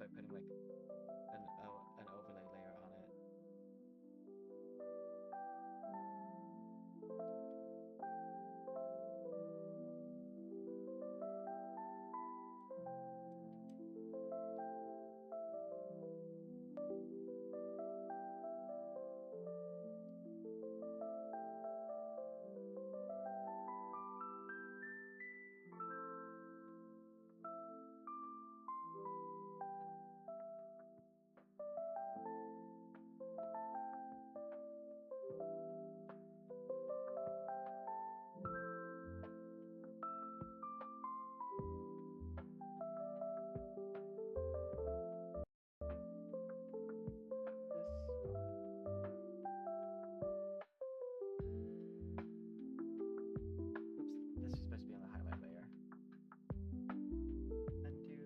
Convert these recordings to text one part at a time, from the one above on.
by putting like an overlay layer on it. This is supposed to be on the highlight layer. Undo.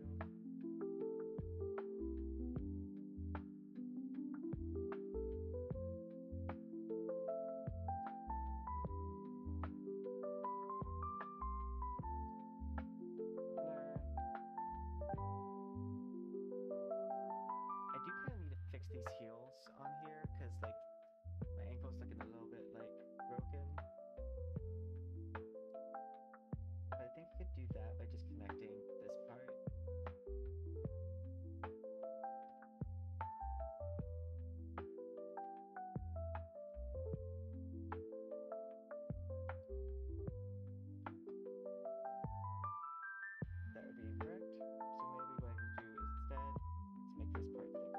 Blur. I do kind of need to fix these heels on here because like my ankle's looking a little bit like broken. But I think I could do that by just connecting this part. That would be incorrect. So maybe what I can do instead is make this part thicker.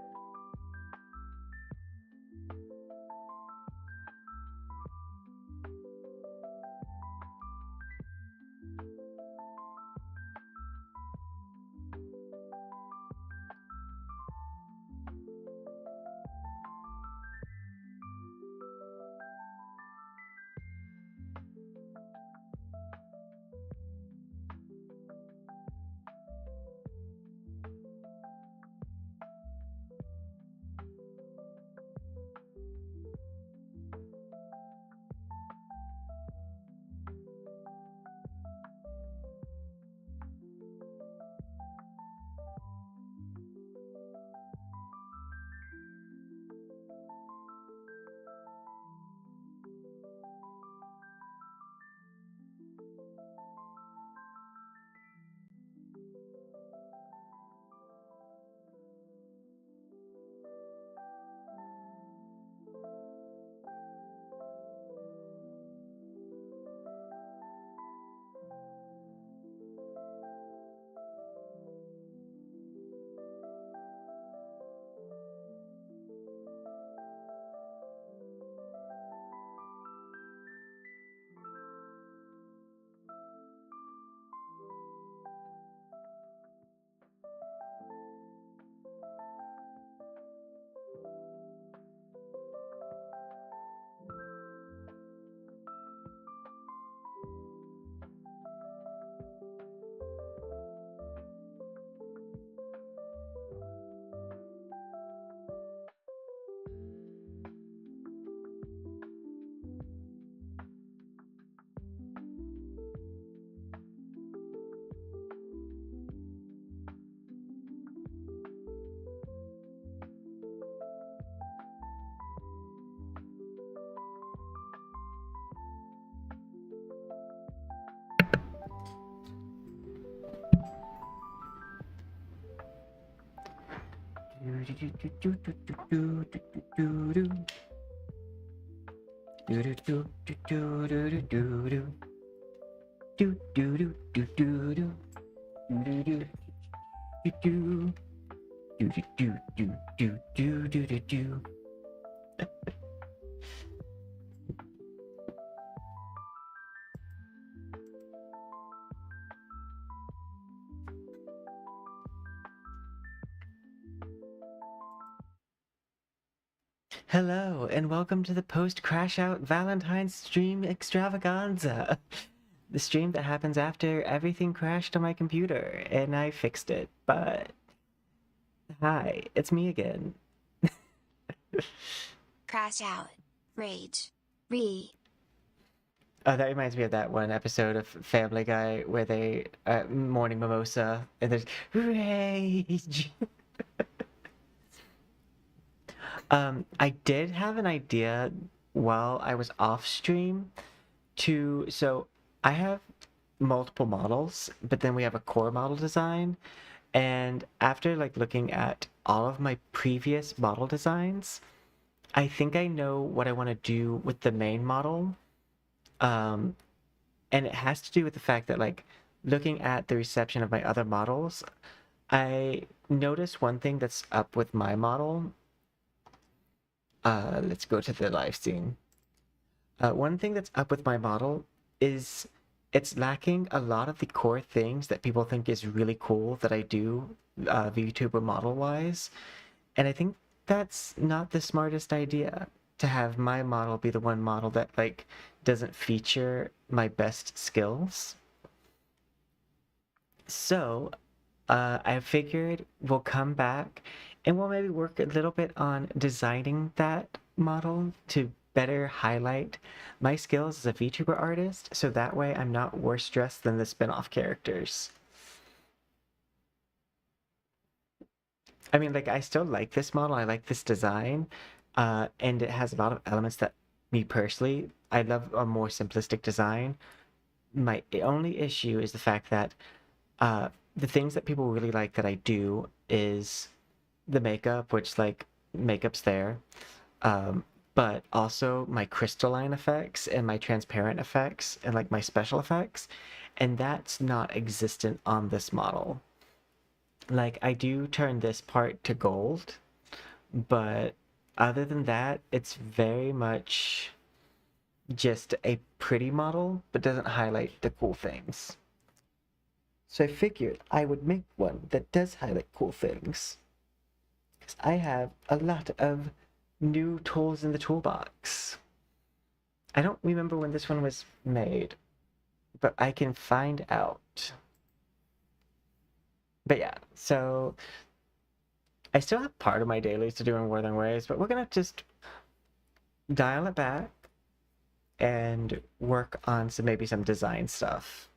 Hello, and welcome to the post-Crashout Valentine stream extravaganza. The stream that happens after everything crashed on my computer, and I fixed it, but... Hi, it's me again. Crashout. Rage. Re. Oh, that reminds me of that one episode of Family Guy where they... morning mimosa, and there's... Rage! I did have an idea while I was off stream so I have multiple models, but then we have a core model design. And after like looking at all of my previous model designs, I think I know what I want to do with the main model. Um, and it has to do with the fact that like looking at the reception of my other models, I noticed one thing that's up with my model. Let's go to the live scene. One thing that's up with my model is it's lacking a lot of the core things that people think is really cool that I do VTuber model wise. And I think that's not the smartest idea to have my model be the one model that like doesn't feature my best skills. So I figured we'll come back and we'll maybe work a little bit on designing that model to better highlight my skills as a VTuber artist, so that way I'm not worse dressed than the spin-off characters. I mean, like, I still like this model, I like this design, and it has a lot of elements that me personally, I love a more simplistic design. My only issue is the fact that uh, the things that people really like that I do is the makeup, which like makeup's there, um, but also my crystalline effects and my transparent effects and like my special effects, and that's not existent on this model. Like I do turn this part to gold, but other than that, it's very much just a pretty model, but doesn't highlight the cool things. So I figured I would make one that does highlight cool things. Because I have a lot of new tools in the toolbox. I don't remember when this one was made, but I can find out. But yeah, so I still have part of my dailies to do in Worthing Ways, but we're gonna just dial it back and work on maybe some design stuff.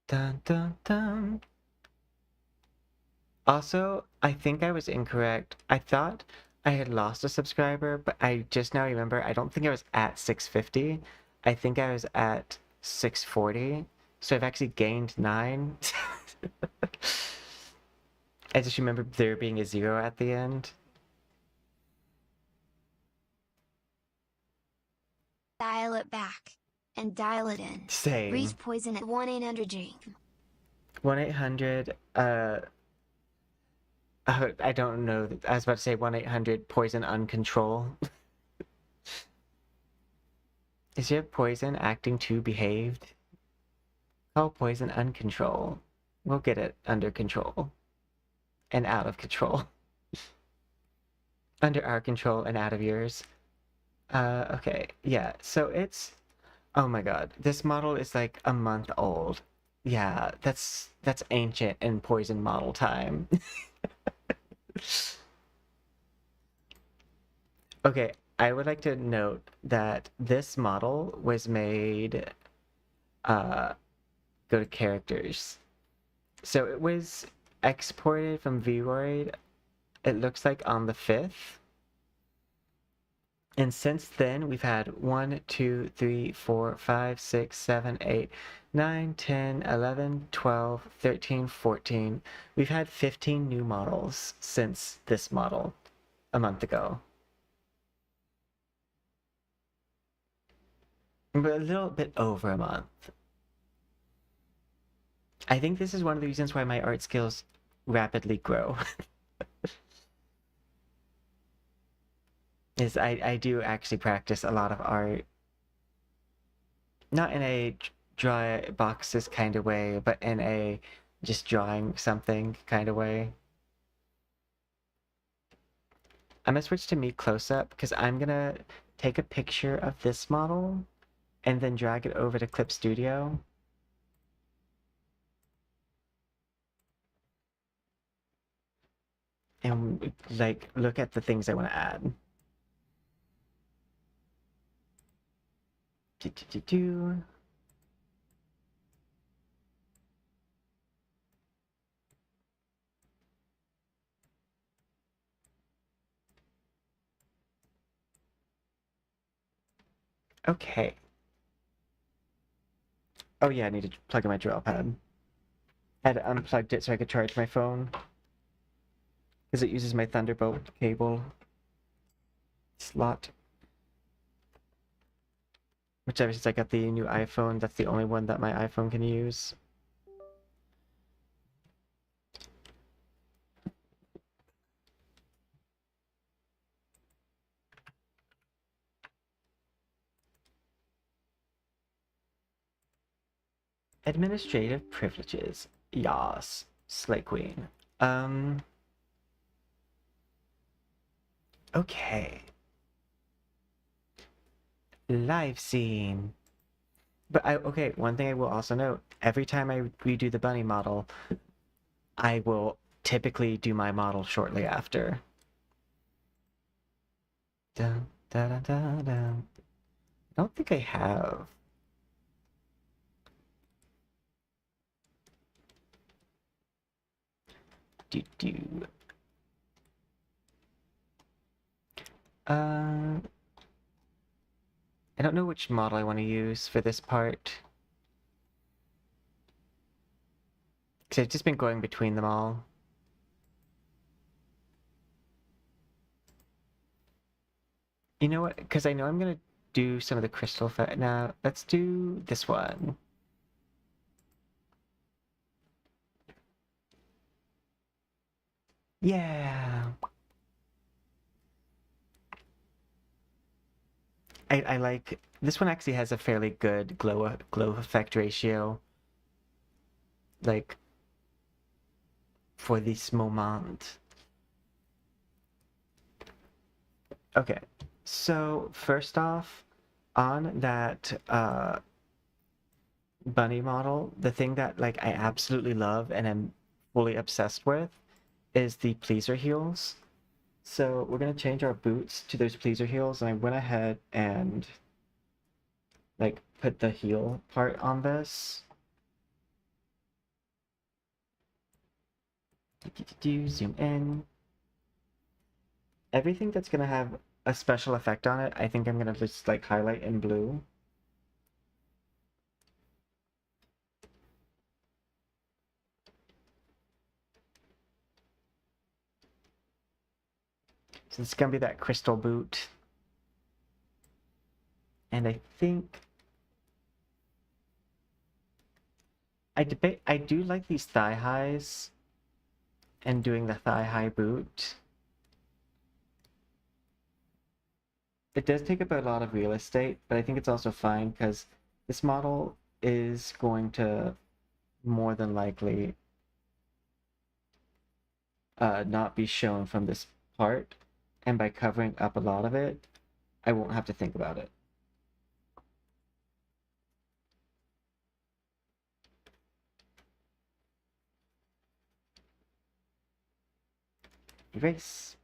Dun dun dun. Also, I think I was incorrect. I thought I had lost a subscriber, but I just now remember I don't think I was at 650. I think I was at 640. So I've actually gained 9. I just remember there being a 0 at the end. Dial it back. And dial it in. Same. Reach poison at 1-800-DRINK. 1-800, I don't know. I was about to say 1-800 poison uncontrol. Is your poison acting too behaved? Call poison uncontrol. We'll get it under control. And out of control. Under our control and out of yours. Okay. Yeah, so it's... Oh my god. This model is like a month old. Yeah, that's ancient in poison model time. Okay, I would like to note that this model was made, go to characters. So it was exported from vroid, it looks like on the 5th. And since then, we've had 1, 2, 3, 4, 5, 6, 7, 8, 9, 10, 11, 12, 13, 14. We've had 15 new models since this model a month ago. But a little bit over a month. I think this is one of the reasons why my art skills rapidly grow. Is I do actually practice a lot of art. Not in a draw boxes kind of way, but in a just drawing something kind of way. I'm gonna switch to me close up because I'm gonna take a picture of this model and then drag it over to Clip Studio. And like look at the things I want to add. Do, do, do, do. Okay. Oh yeah, I need to plug in my drill pad. I had unplugged it so I could charge my phone because it uses my Thunderbolt cable slot. Which ever since I got the new iPhone, that's the only one that my iPhone can use. Administrative privileges. Yas. Slay Queen. Okay. Live scene. But okay, one thing I will also note, every time I redo the bunny model, I will typically do my model shortly after. Dun, dun, dun, dun, dun. I don't think I have. Do do. Uh, I don't know which model I want to use for this part. Because I've just been going between them all. You know what? Because I know I'm going to do some of the crystal effect. Now, let's do this one. Yeah. I like this one actually has a fairly good glow effect ratio. Like for this moment. Okay. So first off, on that bunny model, the thing that like I absolutely love and am fully obsessed with is the pleaser heels. So we're gonna change our boots to those pleaser heels, and I went ahead and like put the heel part on this. Zoom in. Everything that's gonna have a special effect on it, I think I'm gonna just like highlight in blue. So it's gonna be that crystal boot. And I think I do like these thigh highs and doing the thigh high boot. It does take up a lot of real estate, but I think it's also fine because this model is going to more than likely not be shown from this part. And by covering up a lot of it, I won't have to think about it. Erase.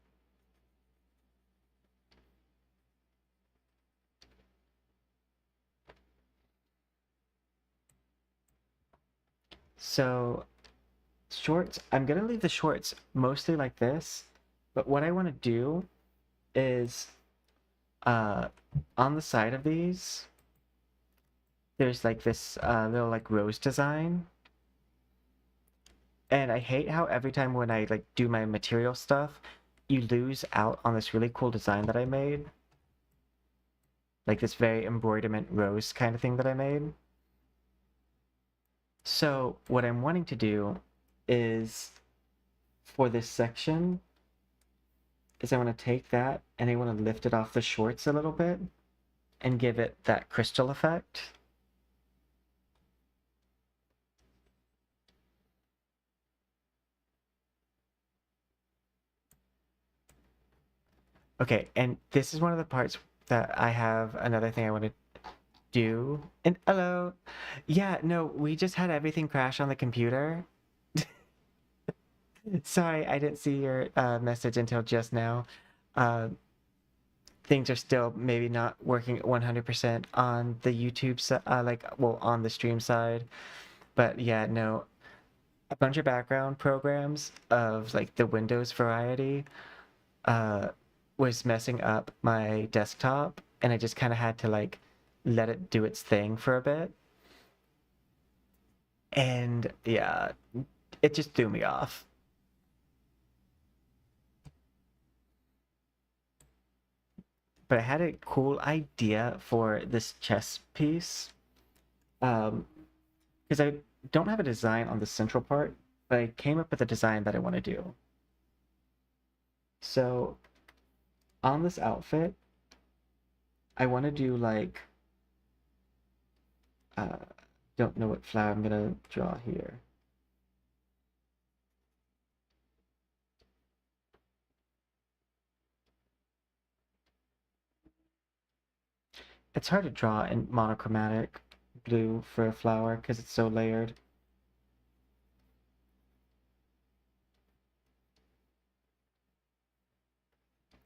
So shorts, I'm gonna leave the shorts mostly like this, but what I want to do is on the side of these, there's like this little like rose design. And I hate how every time when I like do my material stuff, you lose out on this really cool design that I made. Like this very embroiderment rose kind of thing that I made. So what I'm wanting to do is for this section is I want to take that and I want to lift it off the shorts a little bit and give it that crystal effect. Okay, and this is one of the parts that I have another thing I want to do. And hello. Yeah, no, we just had everything crash on the computer. Sorry, I didn't see your message until just now. Uh, things are still maybe not working 100% on the YouTube side, like, well, on the stream side. But yeah, no, a bunch of background programs of like the Windows variety uh, was messing up my desktop, and I just kind of had to like let it do its thing for a bit. And yeah, it just threw me off. But I had a cool idea for this chess piece. Because I don't have a design on the central part, but I came up with a design that I want to do. So on this outfit, I want to do like, don't know what flower I'm gonna draw here. It's hard to draw in monochromatic blue for a flower because it's so layered.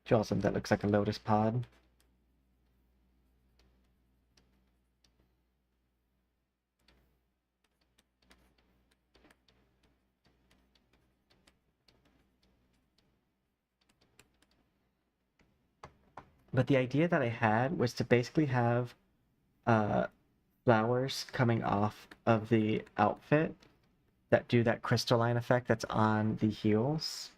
Draw something that looks like a lotus pod. But the idea that I had was to basically have uh, flowers coming off of the outfit that do that crystalline effect that's on the heels.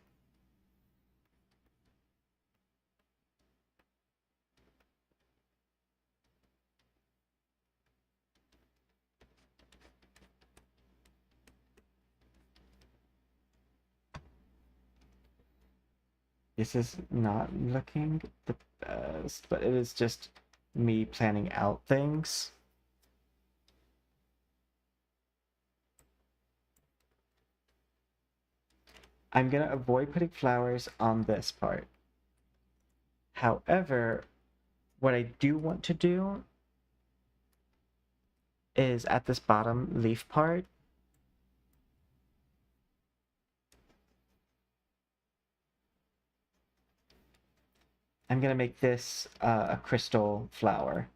This is not looking the best, but it is just me planning out things. I'm gonna avoid putting flowers on this part. However, what I do want to do is at this bottom leaf part, I'm gonna make this a crystal flower.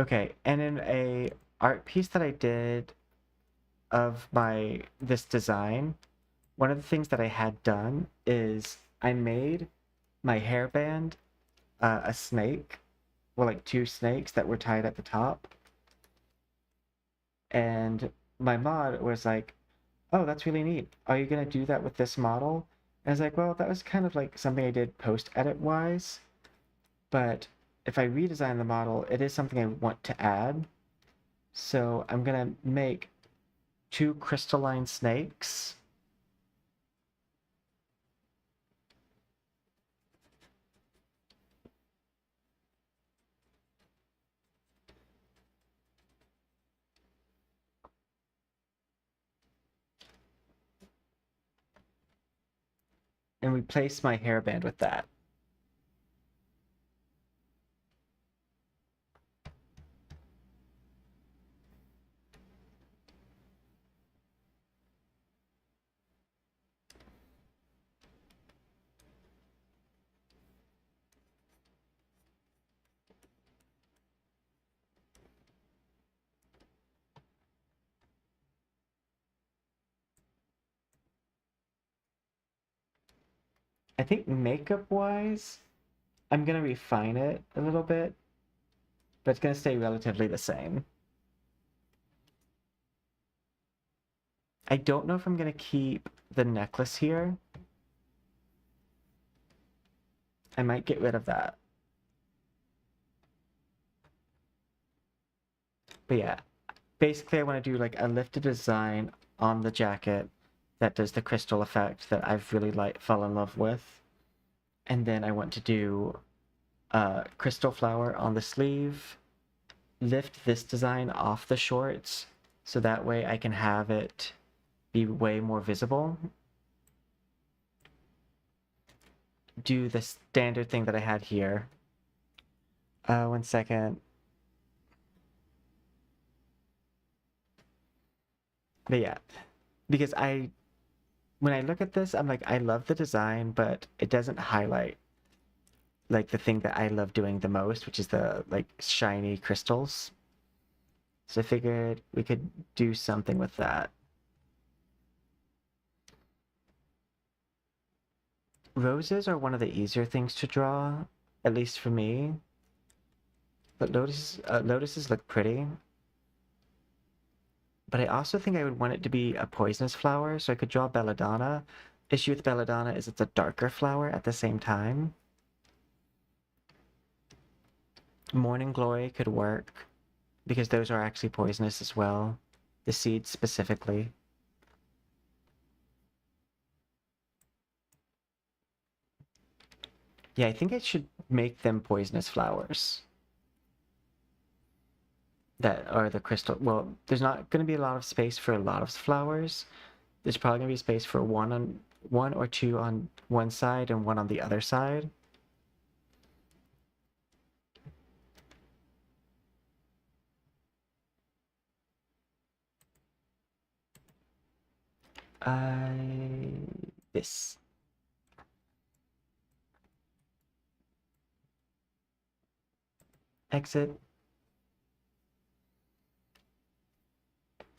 Okay, and in a art piece that I did of this design, one of the things that I had done is I made my hairband a snake, well, like two snakes that were tied at the top. And my mod was like, "Oh, that's really neat. Are you gonna do that with this model?" And I was like, "Well, that was kind of like something I did post-edit wise, but if I redesign the model, it is something I want to add. So I'm gonna make two crystalline snakes." And replace my hairband with that. I think makeup wise, I'm gonna refine it a little bit, but it's gonna stay relatively the same. I don't know if I'm gonna keep the necklace here. I might get rid of that. But yeah, basically I want to do like a lifted design on the jacket that does the crystal effect that I've really fell in love with. And then I want to do a crystal flower on the sleeve, lift this design off the shorts so that way I can have it be way more visible. Do the standard thing that I had here. 1 second. But yeah, because when I look at this, I'm like, I love the design, but it doesn't highlight like the thing that I love doing the most, which is the like shiny crystals. So I figured we could do something with that. Roses are one of the easier things to draw, at least for me. But lotuses look pretty. But I also think I would want it to be a poisonous flower, so I could draw belladonna. Issue with belladonna is it's a darker flower at the same time. Morning glory could work, because those are actually poisonous as well. The seeds specifically. Yeah, I think I should make them poisonous flowers. That are the crystal. Well, there's not going to be a lot of space for a lot of flowers. There's probably going to be space for one or two on one side and one on the other side. This. Exit.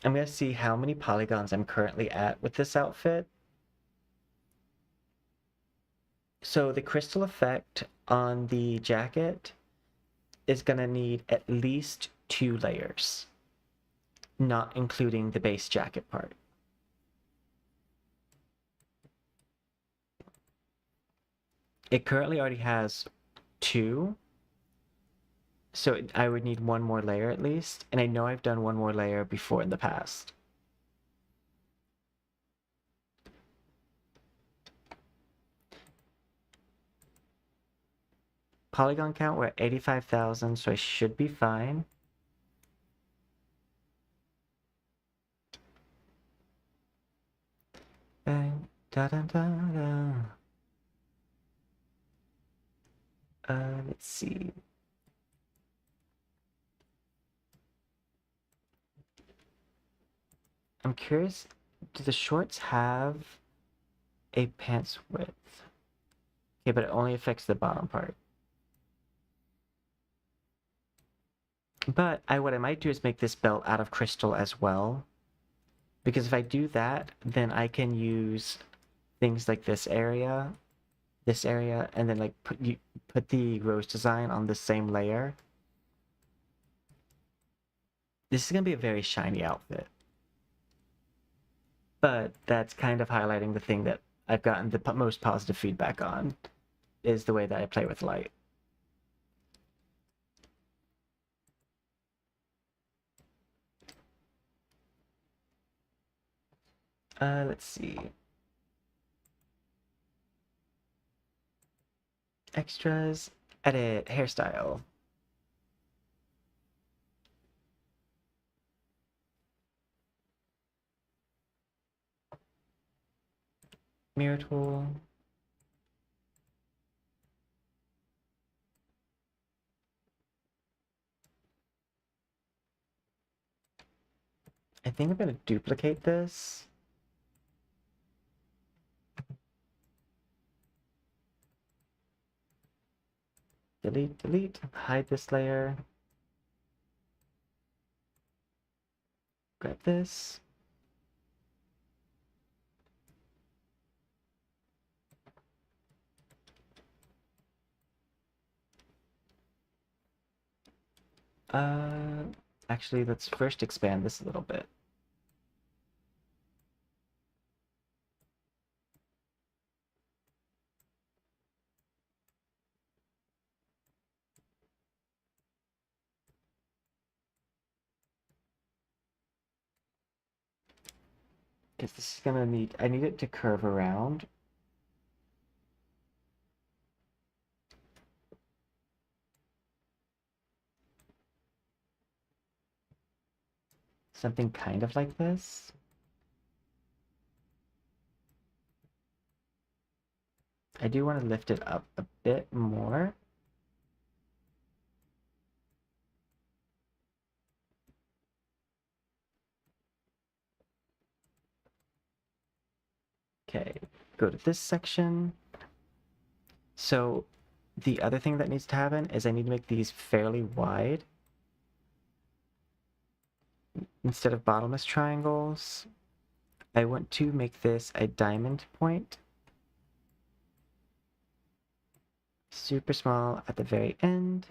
I'm going to see how many polygons I'm currently at with this outfit. So the crystal effect on the jacket is going to need at least 2 layers, not including the base jacket part. It currently already has 2, so I would need 1 more layer at least, and I know I've done 1 more layer before in the past. Polygon count, we're at 85,000, so I should be fine. Bang, da da da da. Let's see. I'm curious, do the shorts have a pants width? Okay, but it only affects the bottom part. But what I might do is make this belt out of crystal as well. Because if I do that, then I can use things like this area, and then like put the rose design on the same layer. This is gonna be a very shiny outfit. But that's kind of highlighting the thing that I've gotten the most positive feedback on, is the way that I play with light. Let's see. Extras, edit, hairstyle. Mirror tool. I think I'm gonna duplicate this. Delete, delete, hide this layer. Grab this. Uh, Actually, let's first expand this a little bit. Because this is gonna need, I need it to curve around. Something kind of like this. I do want to lift it up a bit more. Okay, go to this section. So the other thing that needs to happen is I need to make these fairly wide. Instead of bottomless triangles, I want to make this a diamond point. Super small at the very end.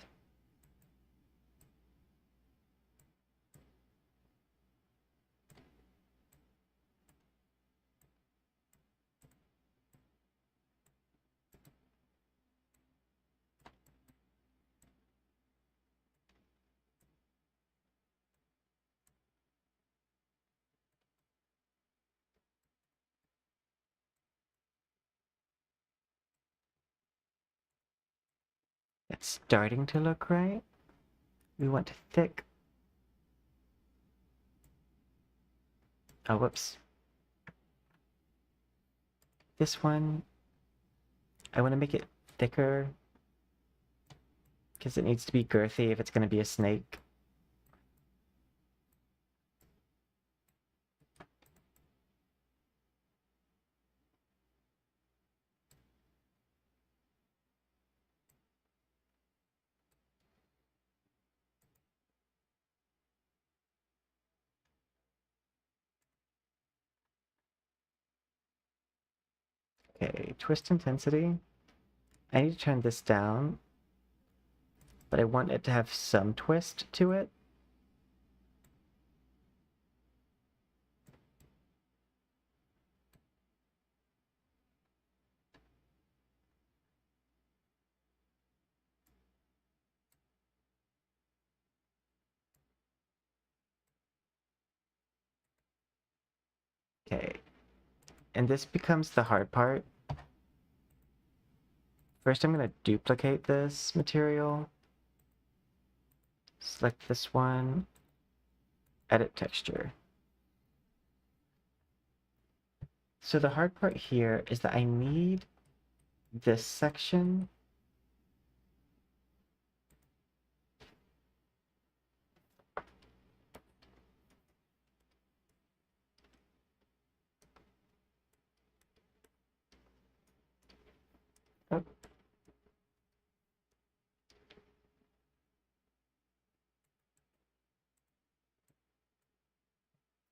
It's starting to look right. We want thick. Oh, whoops. This one, I want to make it thicker because it needs to be girthy if it's going to be a snake. Okay, twist intensity. I need to turn this down, but I want it to have some twist to it. Okay, and this becomes the hard part. First, I'm going to duplicate this material. Select this one, edit texture. So the hard part here is that I need this section oh,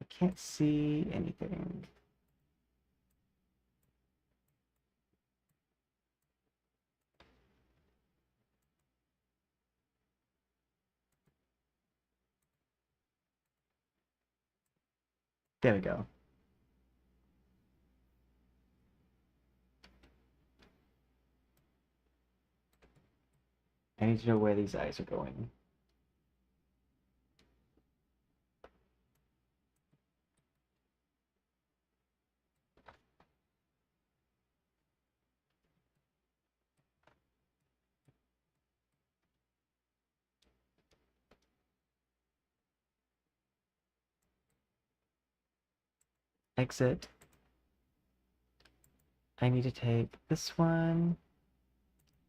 I can't see anything. There we go. I need to know where these eyes are going. Exit. I need to take this one,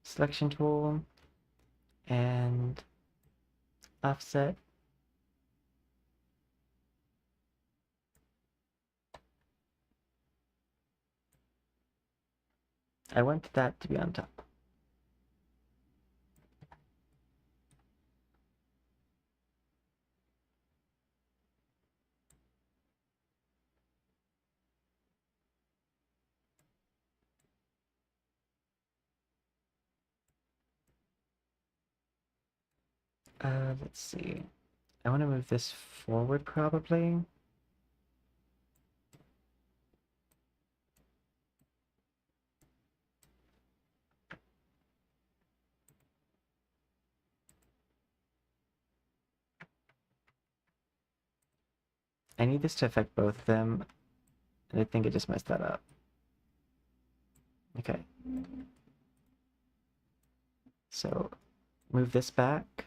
selection tool, and offset. I want that to be on top. Let's see. I want to move this forward probably. I need this to affect both of them, and I think it just messed that up. Okay. So move this back.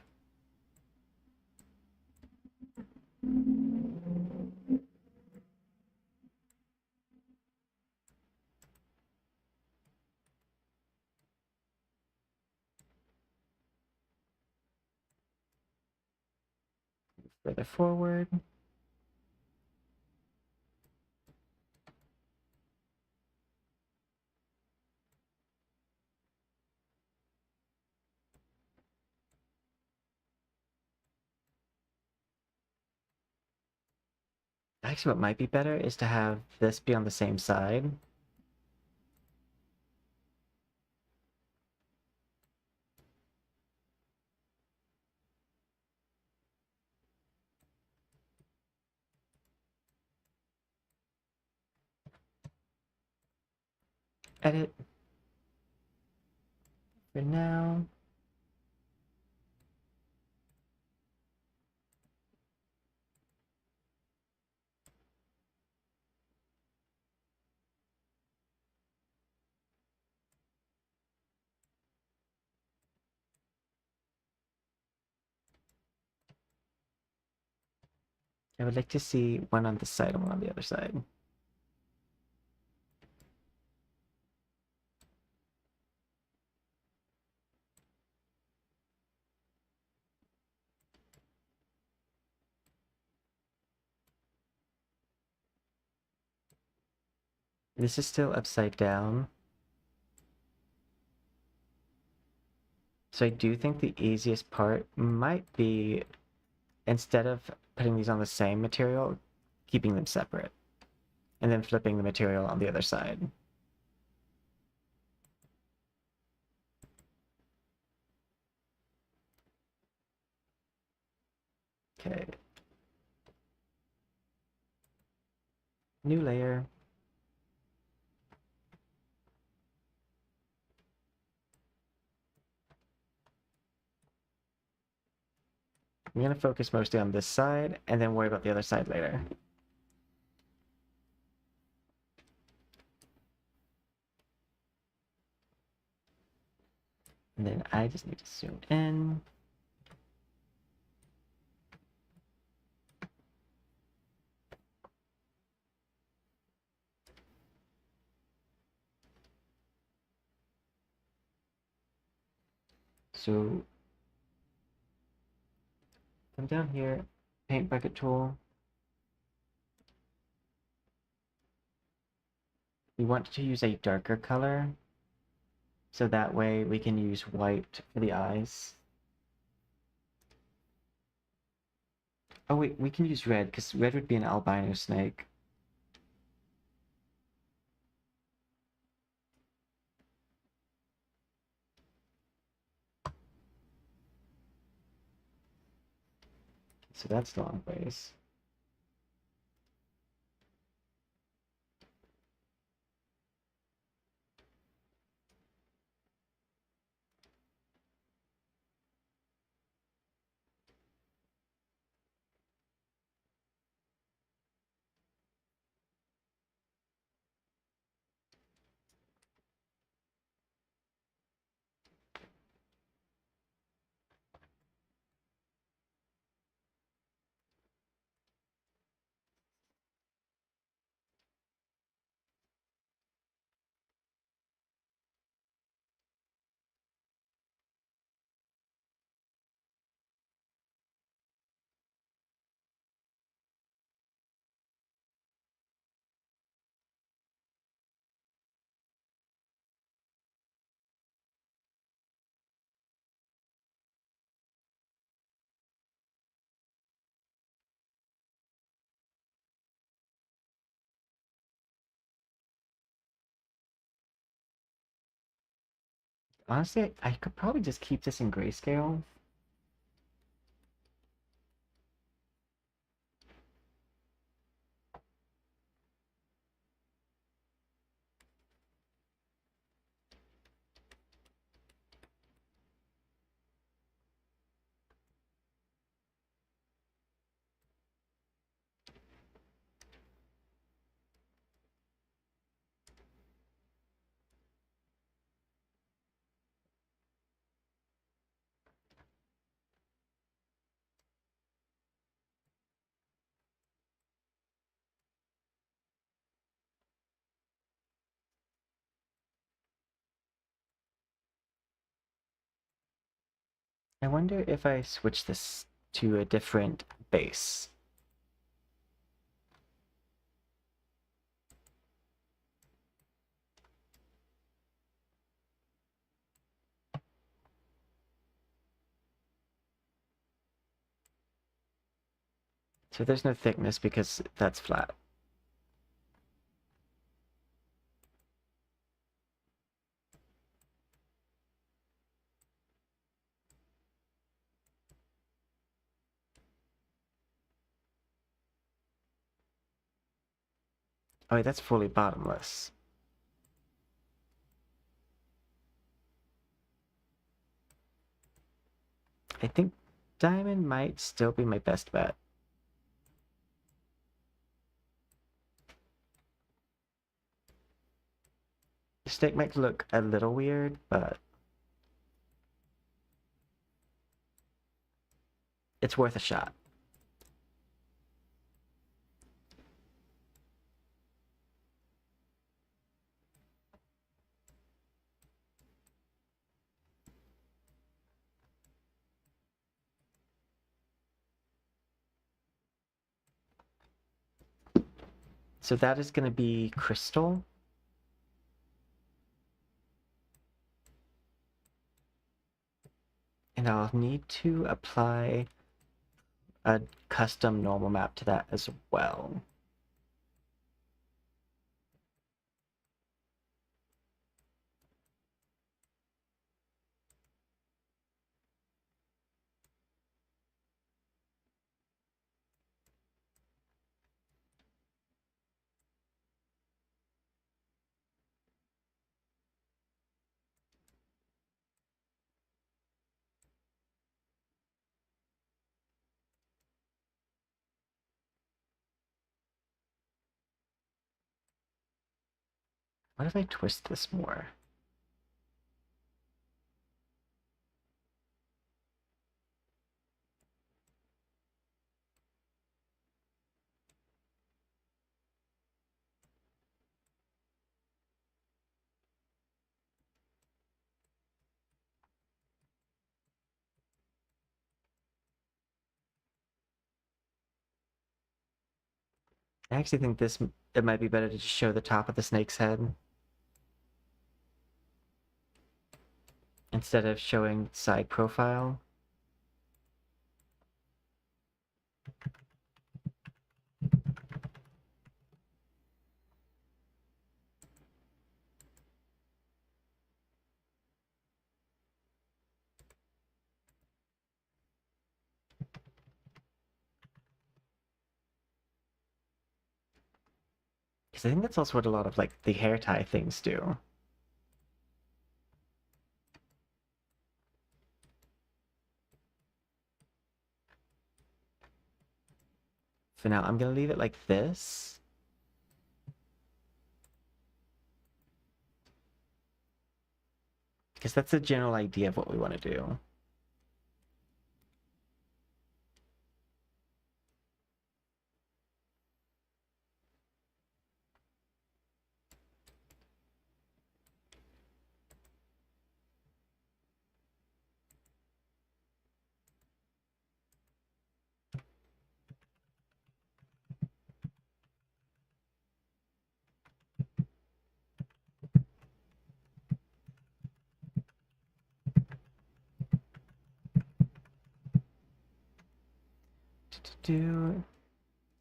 Further forward. Actually, what might be better is to have this be on the same side. Edit for now. I would like to see one on this side and one on the other side. This is still upside down. So I do think the easiest part might be, instead of putting these on the same material, keeping them separate. And then flipping the material on the other side. Okay. New layer. I'm going to focus mostly on this side and then worry about the other side later. And then I just need to zoom in. So come down here, paint bucket tool. We want to use a darker color, so that way we can use white for the eyes. Oh wait, we can use red, because red would be an albino snake. So that's the long ways. Honestly, I could probably just keep this in grayscale. I wonder if I switch this to a different base. So there's no thickness because that's flat. Oh wait, that's fully bottomless. I think diamond might still be my best bet. The stick might look a little weird, but it's worth a shot. So that is going to be crystal. And I'll need to apply a custom normal map to that as well. What if I twist this more? I actually think it might be better to just show the top of the snake's head instead of showing side profile. Because I think that's also what a lot of like the hair tie things do. For now, I'm gonna leave it like this. Because that's the general idea of what we want to do.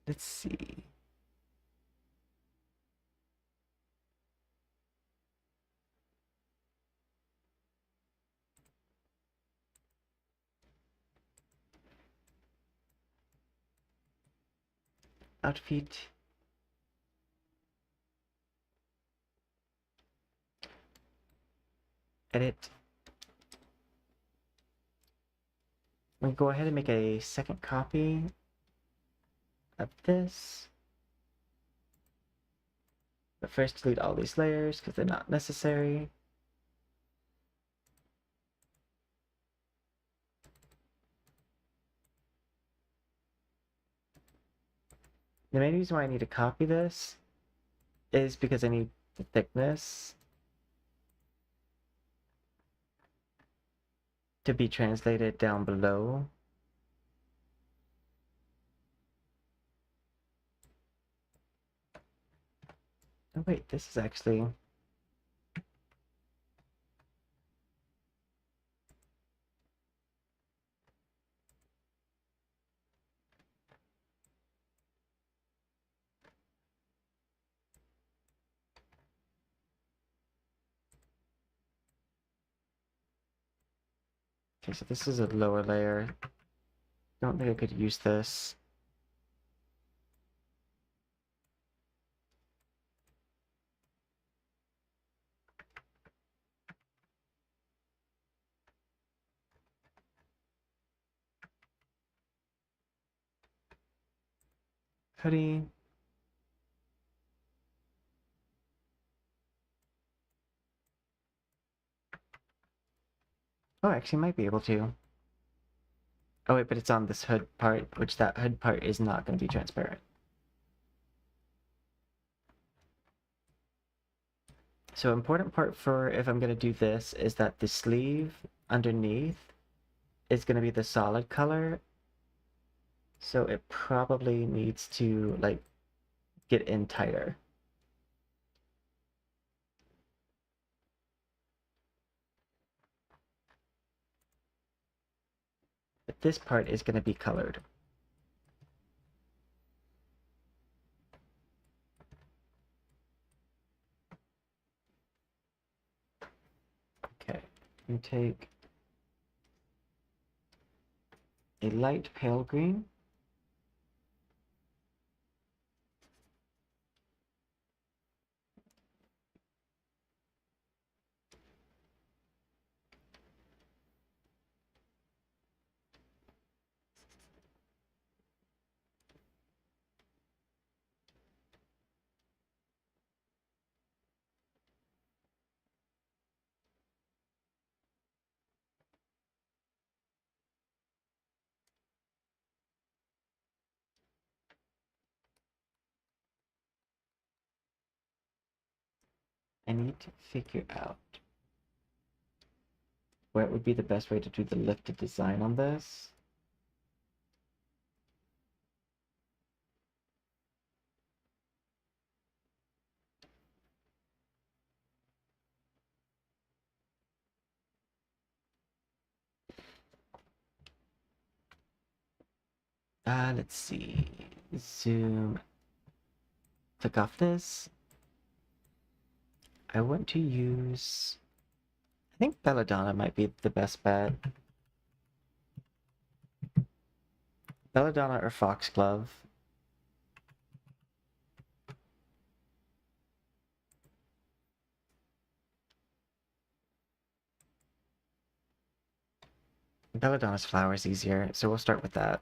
Let's see. Outfit. Edit. We go ahead and make a second copy of this. But first delete all these layers because they're not necessary. The main reason why I need to copy this is because I need the thickness to be translated down below. Oh wait, this is actually... Okay, so this is a lower layer. Don't think I could use this. Hoodie. Oh, I actually might be able to. Oh wait, but it's on this hood part, which that hood part is not going to be transparent. So important part for if I'm going to do this is that the sleeve underneath is going to be the solid color. So it probably needs to like get in tighter. But this part is going to be colored. Okay, you take a light pale green. I need to figure out what would be the best way to do the lifted design on this. Let's see. Zoom. Click off this. I want to use... I think Belladonna might be the best bet. Belladonna or Foxglove. Belladonna's flower is easier, so we'll start with that.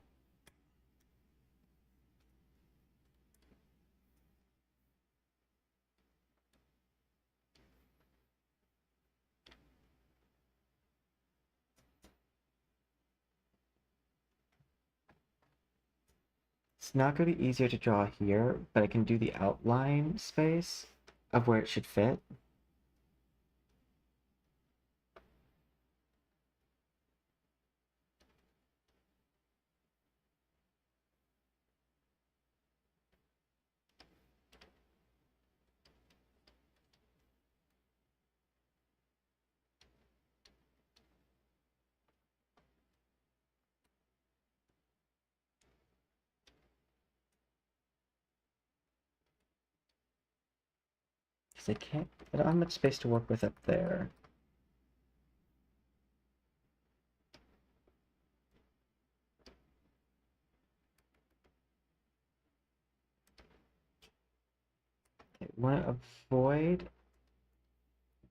It's not going to be easier to draw here, but I can do the outline space of where it should fit. Because I don't have much space to work with up there. Okay, want to avoid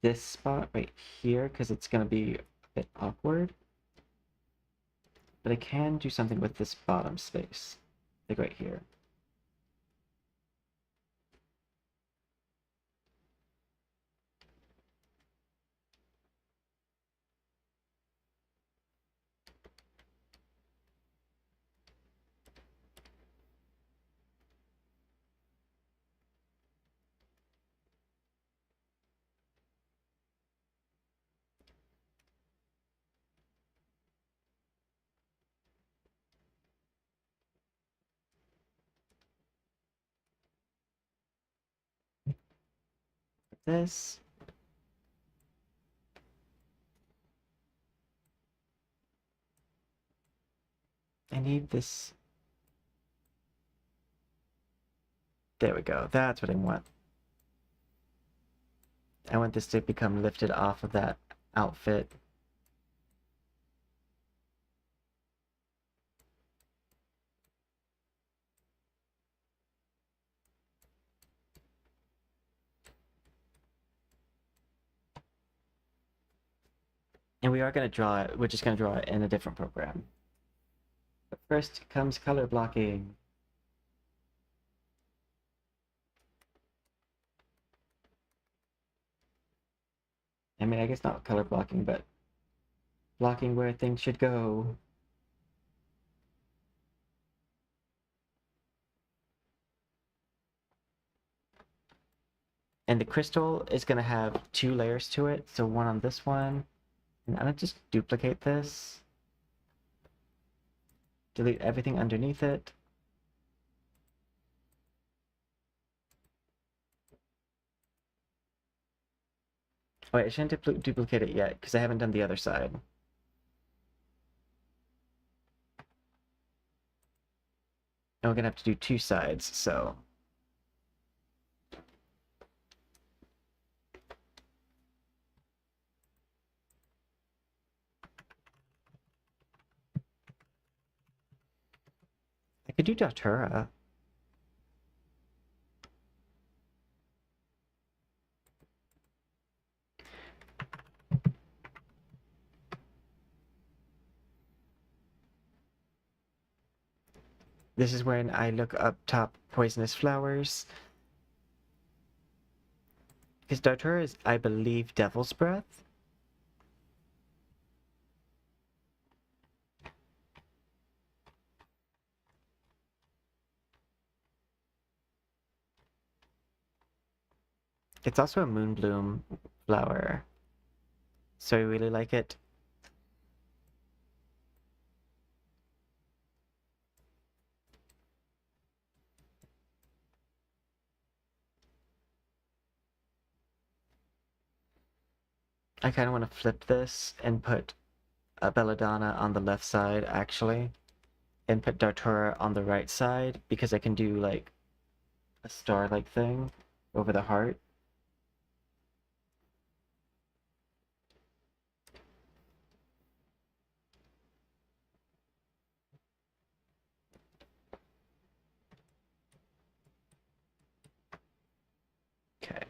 this spot right here because it's going to be a bit awkward. But I can do something with this bottom space, like right here. This. I need this. There we go. That's what I want. I want this to become lifted off of that outfit. And we are going to draw it, we're just going to draw it in a different program. But first comes color blocking. I mean, I guess not color blocking, but blocking where things should go. And the crystal is going to have 2 layers to it, so one on this one. And I'm going to just duplicate this. Delete everything underneath it. Wait, I shouldn't duplicate it yet, because I haven't done the other side. And we're going to have to do 2 sides, so... I could do Datura. This is when I look up top poisonous flowers. Because Datura is, I believe, Devil's Breath. It's also a moonbloom flower. So I really like it. I kind of want to flip this and put a Belladonna on the left side, actually. And put Datura on the right side, because I can do, like, a star-like thing over the heart. Okay.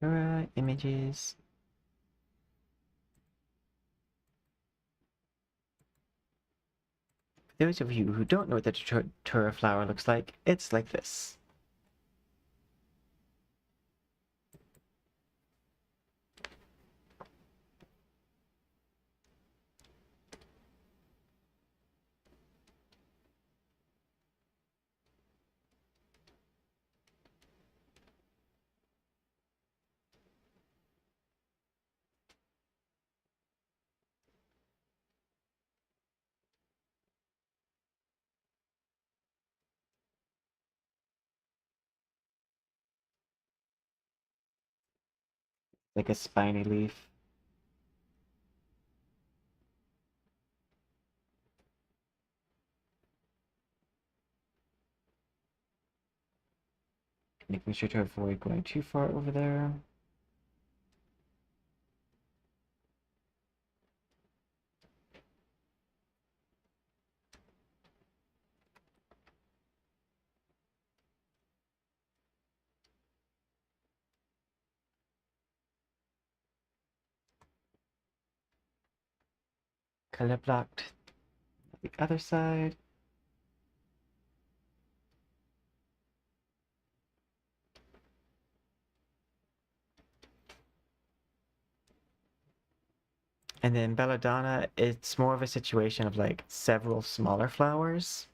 Datura, images. For those of you who don't know what the Datura flower looks like, it's like this. Like a spiny leaf. Making sure to avoid going too far over there. Color blocked the other side. And then Belladonna, it's more of a situation of like several smaller flowers.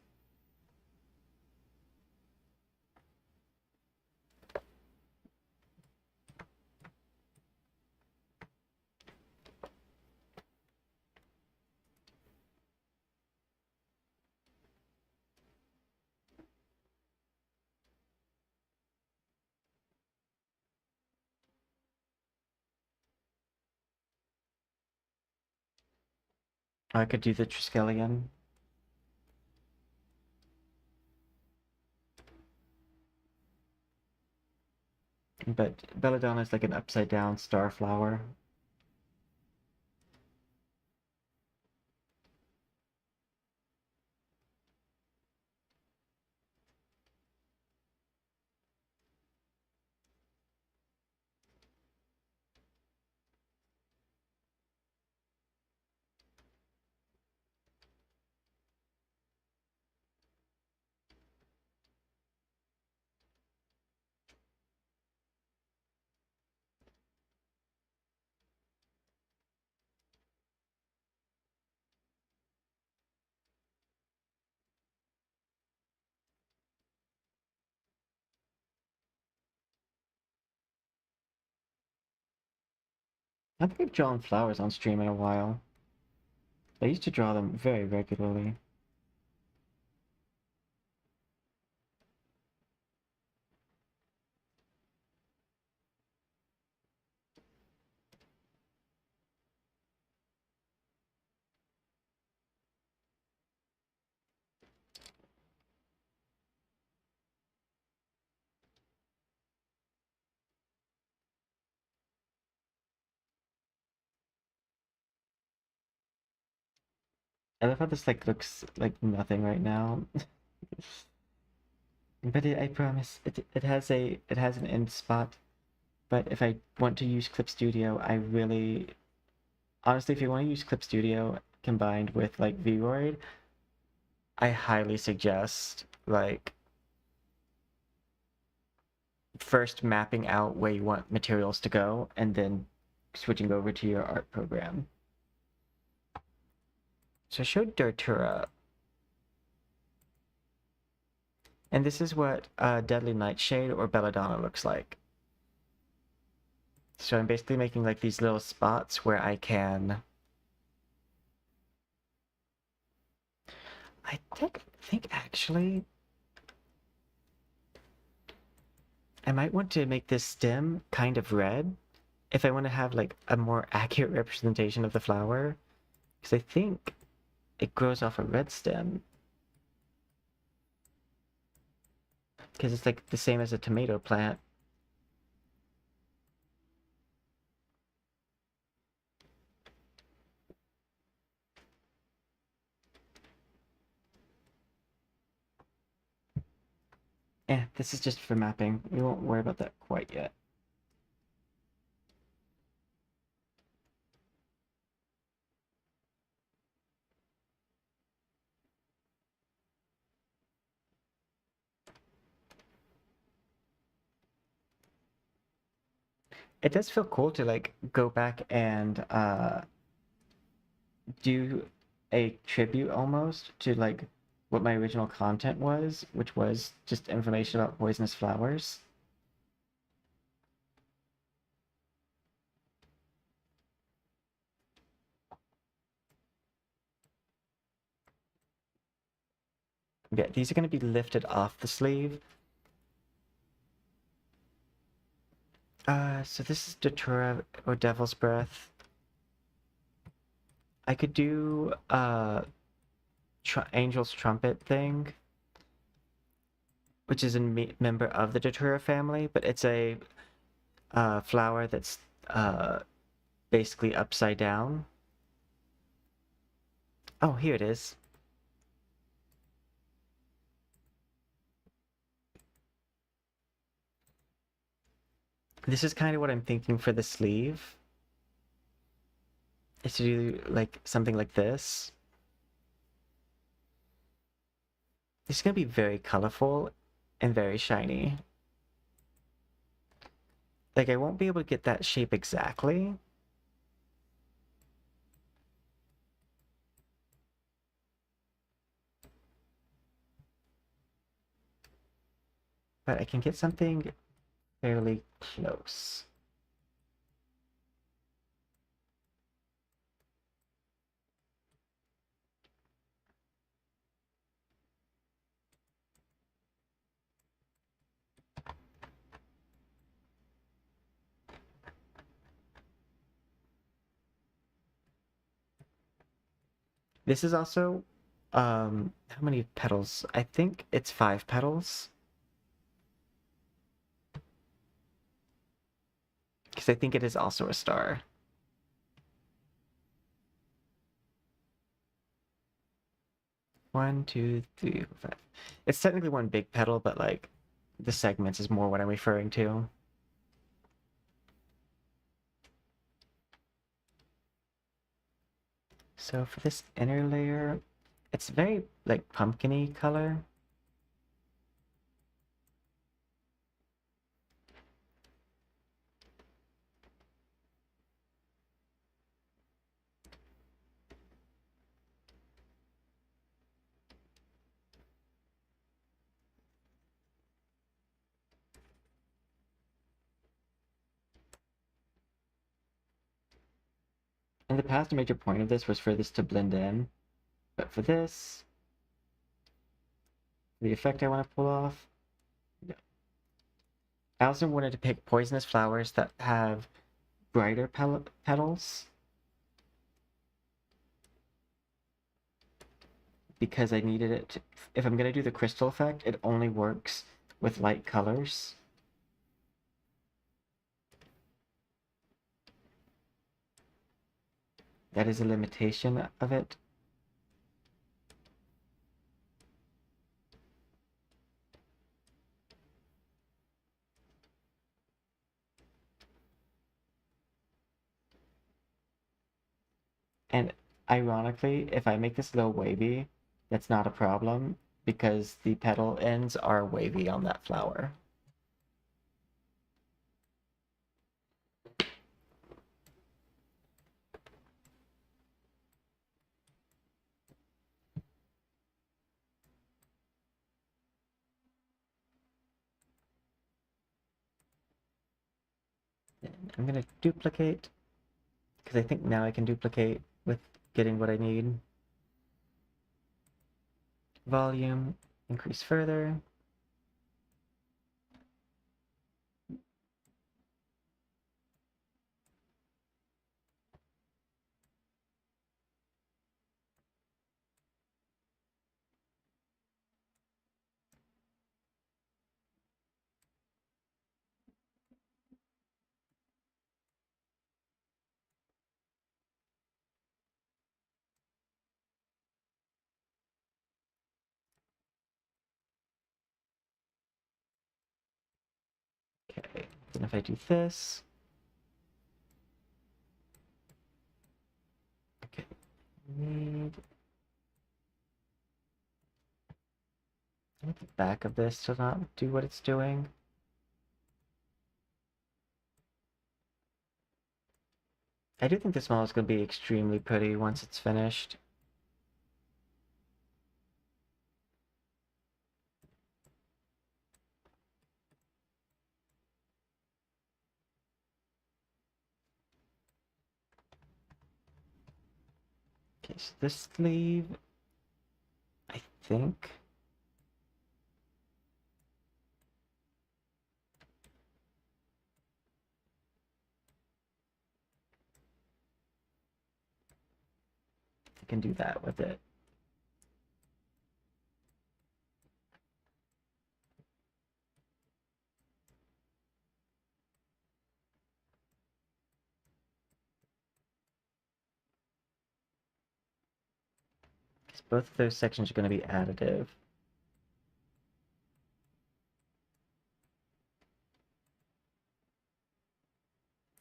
I could do the Triskelion. But Belladonna is like an upside down star flower. I think I've drawn flowers on stream in a while. I used to draw them very regularly. I love how this like looks like nothing right now. But I promise it has an end spot. But if I want to use Clip Studio, I really honestly, if you want to use Clip Studio combined with like vroid, I highly suggest like first mapping out where you want materials to go and then switching over to your art program. So I showed Datura. And this is what Deadly Nightshade or Belladonna looks like. So I'm basically making like these little spots where I can... I think actually I might want to make this stem kind of red if I want to have like a more accurate representation of the flower. Because I think it grows off a red stem. Because it's like the same as a tomato plant. This is just for mapping. We won't worry about that quite yet. It does feel cool to like go back and do a tribute almost to like what my original content was, which was just information about poisonous flowers. Yeah, these are going to be lifted off the sleeve. So this is Datura or Devil's Breath. I could do Angel's Trumpet thing, which is a member of the Datura family, but it's a flower that's basically upside down. Oh, here it is. This is kind of what I'm thinking for the sleeve. Is to do like something like this. It's gonna be very colorful and very shiny. Like I won't be able to get that shape exactly. But I can get something fairly close. This is also, how many petals? I think it's 5 petals. Because I think it is also a star. One, two, three, four, five. It's technically one big petal, but like the segments is more what I'm referring to. So for this inner layer, it's very like pumpkin-y color. In the past, a major point of this was for this to blend in, but for this, the effect I want to pull off, no. I also wanted to pick poisonous flowers that have brighter petals because I needed it to, if I'm going to do the crystal effect, it only works with light colors. That is a limitation of it. And ironically, if I make this a little wavy, that's not a problem because the petal ends are wavy on that flower. And I'm going to duplicate because I think now I can duplicate with getting what I need. Volume, increase further. Okay, then if I do this, okay, need the back of this to not do what it's doing. I do think this model is going to be extremely pretty once it's finished. Okay, so this sleeve, I think. I can do that with it. Because both of those sections are going to be additive.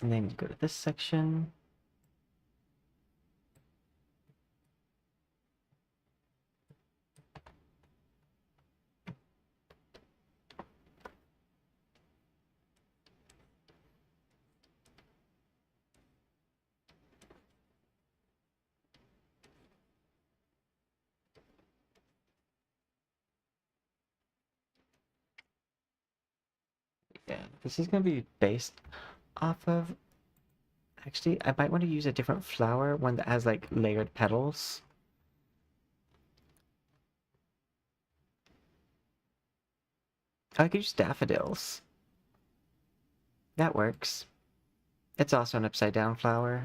And then you go to this section. Yeah, this is going to be based off of... Actually, I might want to use a different flower, one that has like layered petals. I could use daffodils. That works. It's also an upside down flower.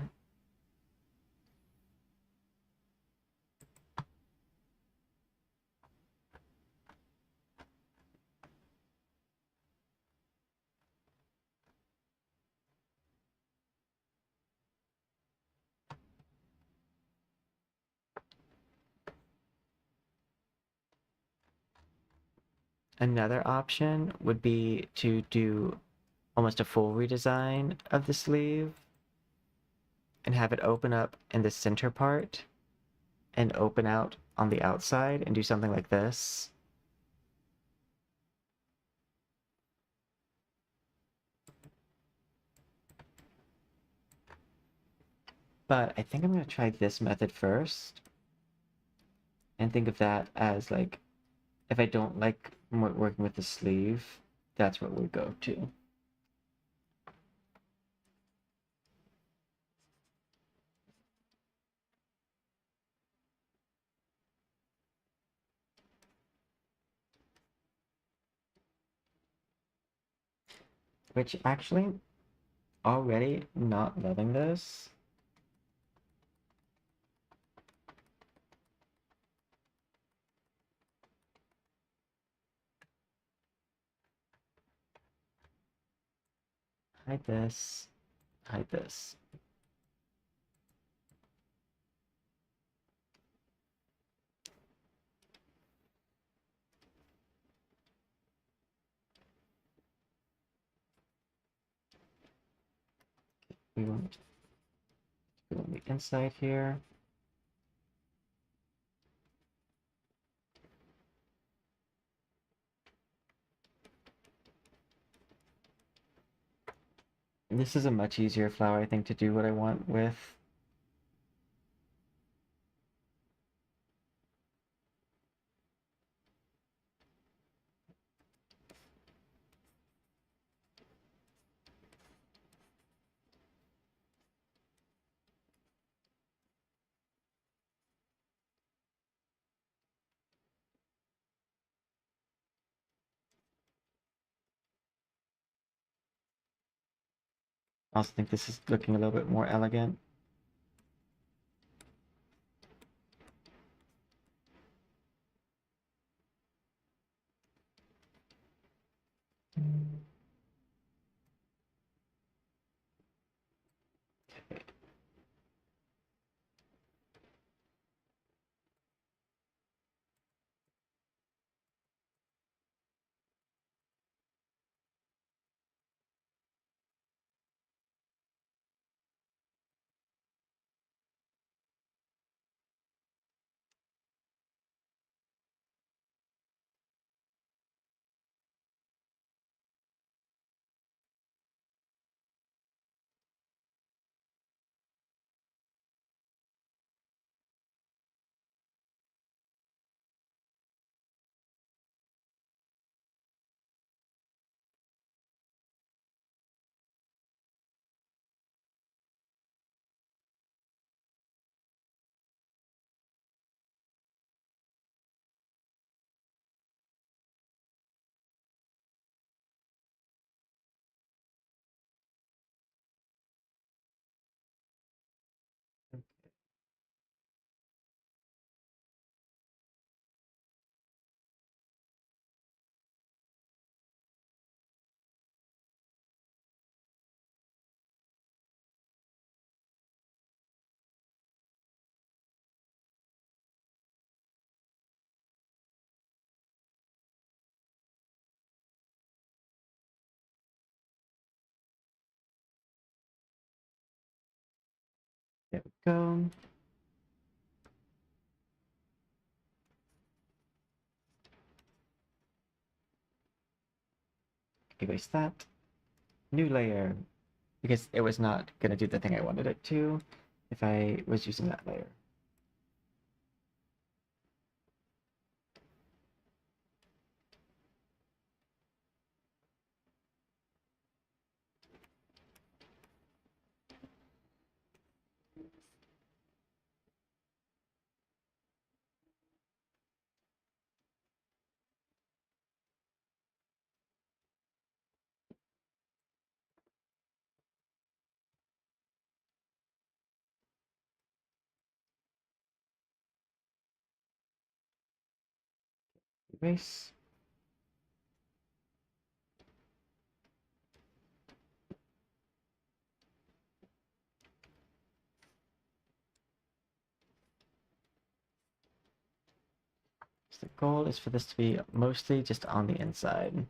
Another option would be to do almost a full redesign of the sleeve and have it open up in the center part and open out on the outside and do something like this. But I think I'm going to try this method first and think of that as like, if I don't like working with the sleeve, that's what we go to. Which actually, already not loving this. Hide this, hide this. We want to go on the inside here. And this is a much easier flower, I think, to do what I want with. I also think this is looking a little bit more elegant. There we go. Erase that. New layer. Because it was not going to do the thing I wanted it to if I was using that layer. Erase. The goal is for this to be mostly just on the inside.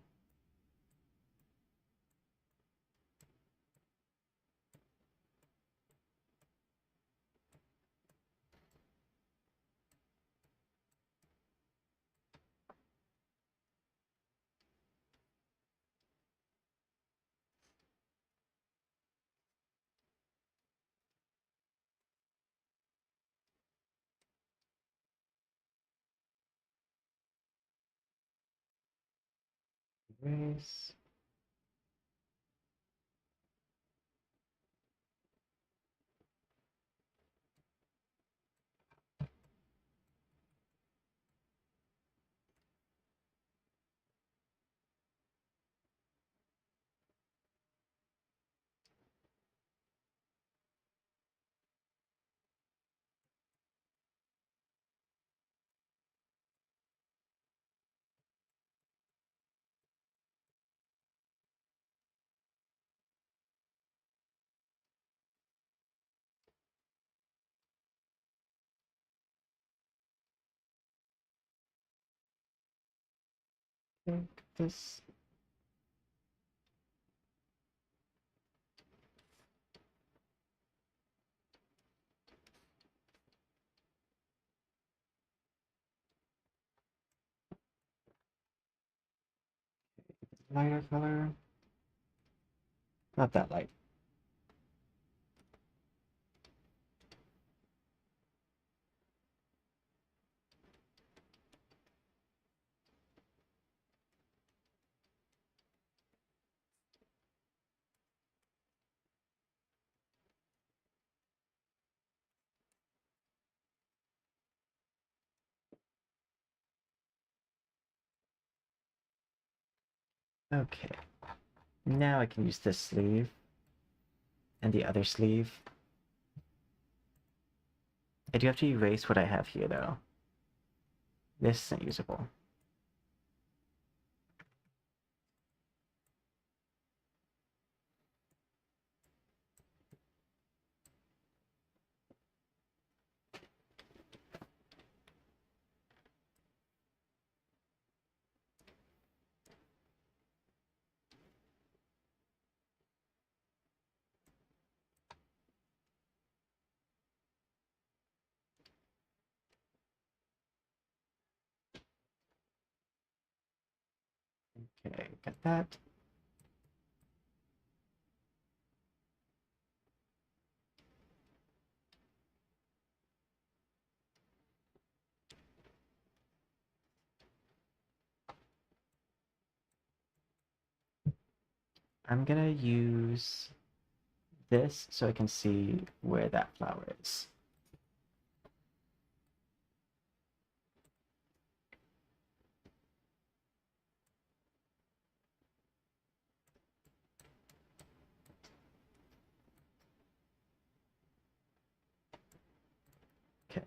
Erase. Take this. Lighter color. Not that light. Okay. Now I can use this sleeve and the other sleeve. I do have to erase what I have here though. This isn't usable. Okay, got that. I'm gonna use this so I can see where that flower is. Okay.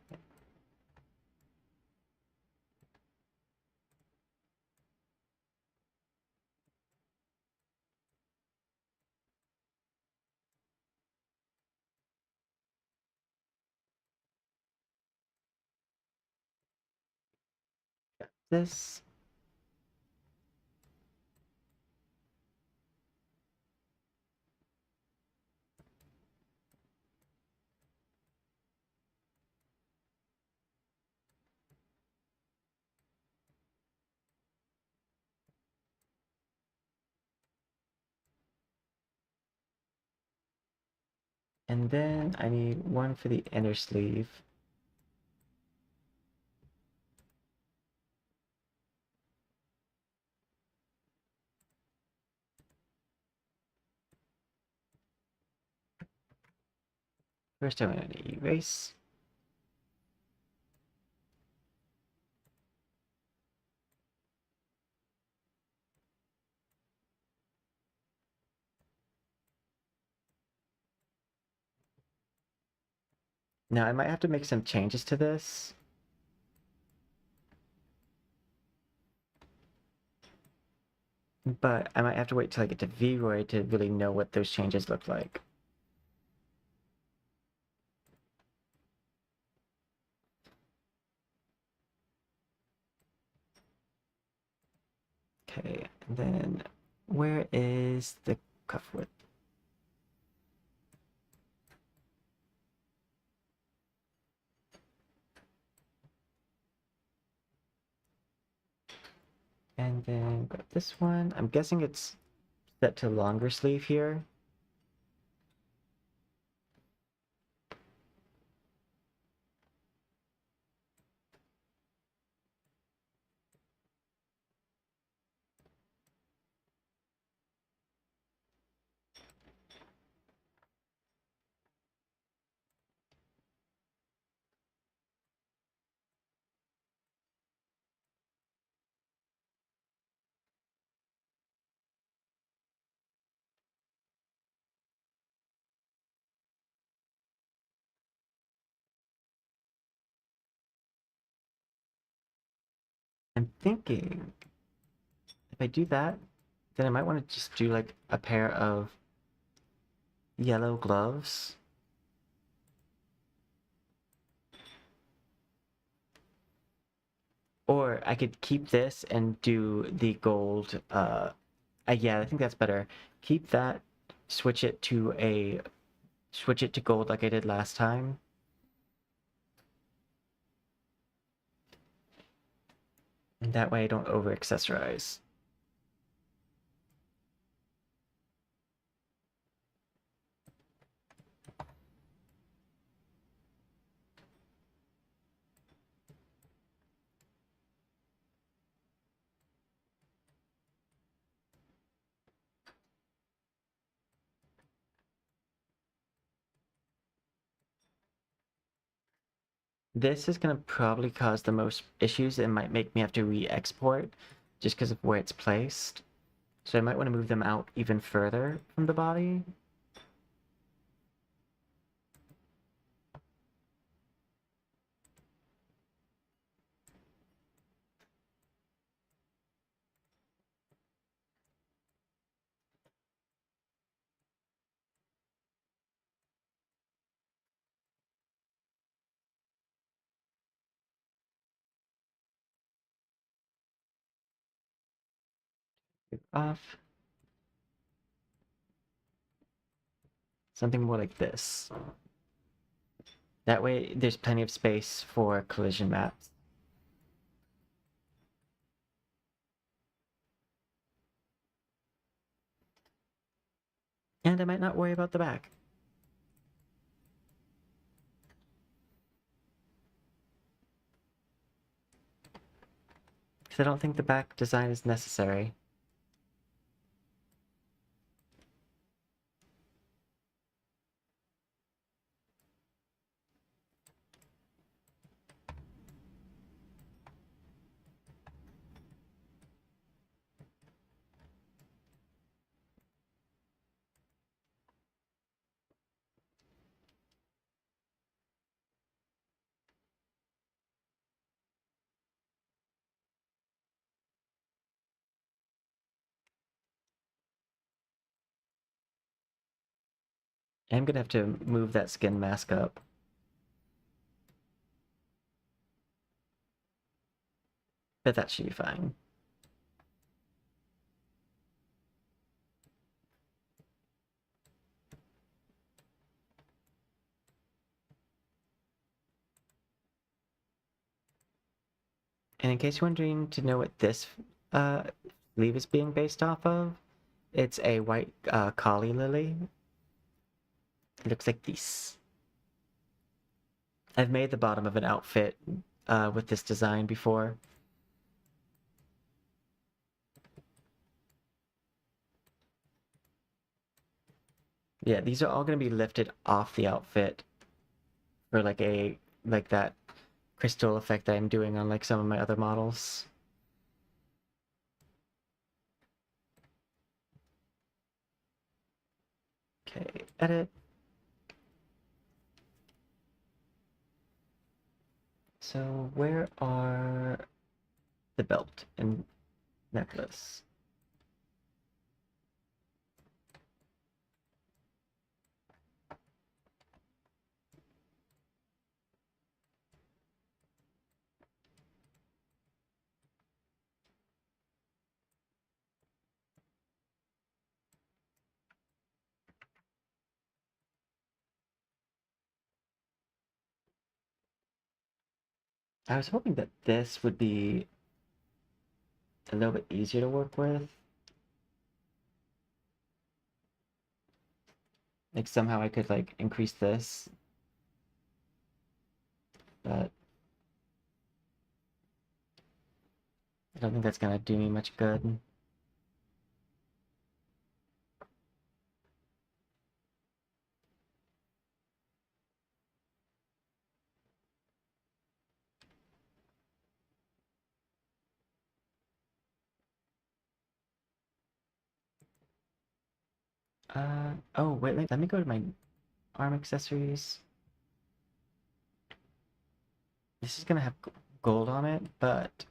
Got this. And then I need one for the inner sleeve. First I'm going to erase. Now I might have to make some changes to this. But I might have to wait till I get to vroid to really know what those changes look like. Okay, and then where is the cuff width? And then got this one. I'm guessing it's set to longer sleeve here. I'm thinking if I do that, then I might want to just do like a pair of yellow gloves. Or I could keep this and do the gold. Yeah, I think that's better. Keep that, switch it to gold like I did last time. And that way I don't over accessorize. This is going to probably cause the most issues and might make me have to re-export just because of where it's placed. So I might want to move them out even further from the body. Off. Something more like this. That way there's plenty of space for collision maps. And I might not worry about the back. Because I don't think the back design is necessary. I'm gonna have to move that skin mask up. But that should be fine. And in case you're wondering to know what this sleeve is being based off of, it's a white collie lily. It looks like this. I've made the bottom of an outfit with this design before. Yeah, these are all going to be lifted off the outfit for like that crystal effect that I'm doing on like some of my other models. Okay, edit. So where are the belt and necklace? I was hoping that this would be a little bit easier to work with. Like somehow I could like increase this, but I don't think that's gonna do me much good. Oh wait, let me go to my arm accessories. This is gonna have gold on it, but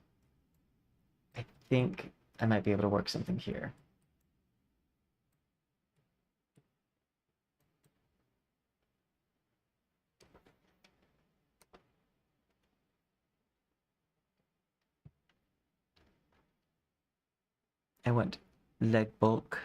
I think I might be able to work something here. I want leg bulk.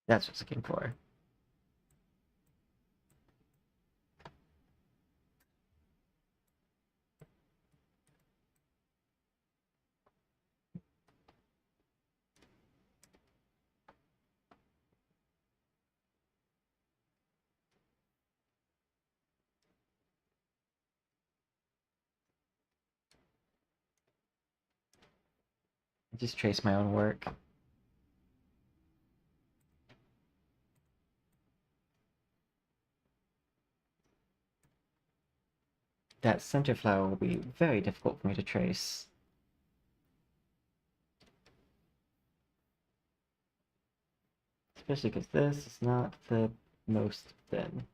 That's what I was looking for. Just trace my own work. That center flower will be very difficult for me to trace. Especially because this is not the most thin.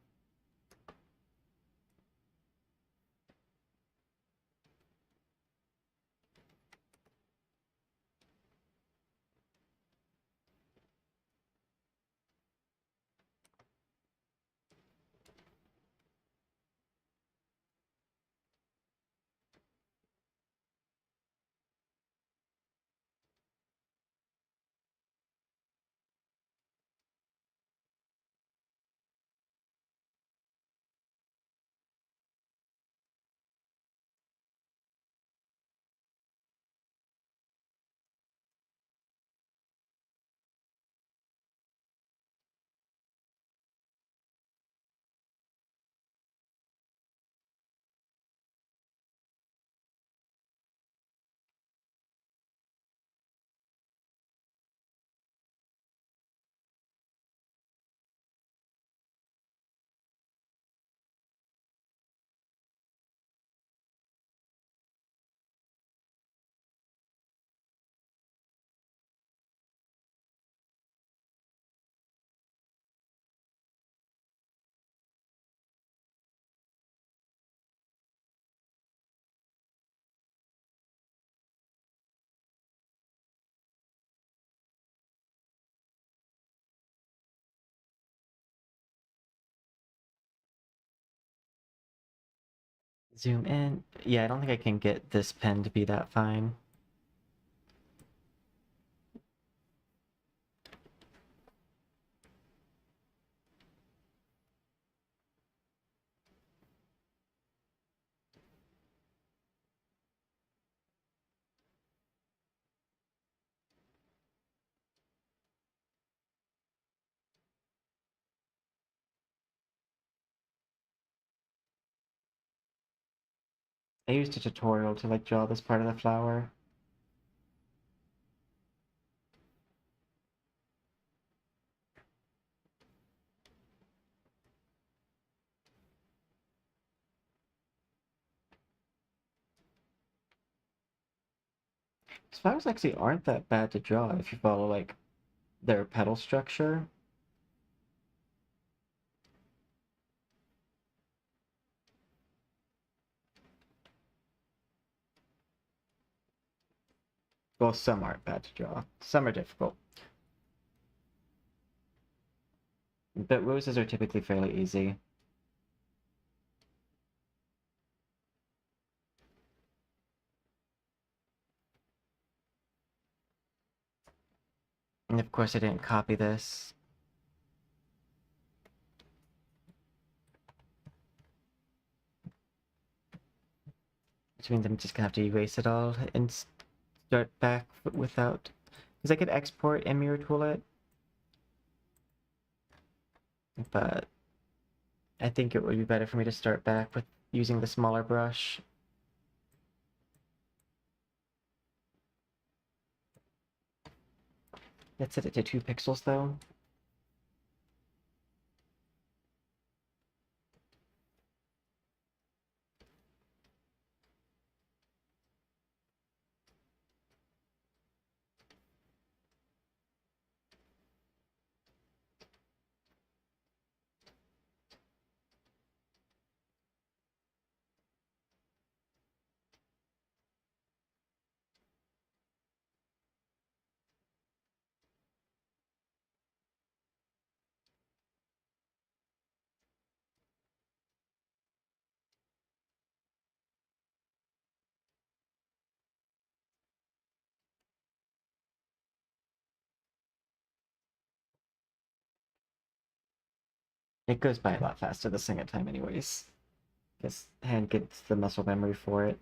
Zoom in. Yeah, I don't think I can get this pen to be that fine. I used a tutorial to like draw this part of the flower. These flowers actually aren't that bad to draw if you follow like their petal structure. Well, some aren't bad to draw. Some are difficult. But roses are typically fairly easy. And of course I didn't copy this. Which means I'm just gonna have to erase it all and start back without... Because I could export and mirror tool it. But I think it would be better for me to start back with using the smaller brush. Let's set it to 2 pixels though. It goes by a lot faster the second time anyways. Because hand gets the muscle memory for it.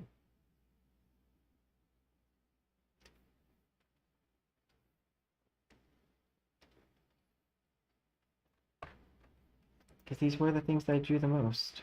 Because these were the things that I drew the most.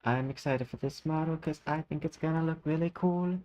I'm excited for this model because I think it's gonna look really cool.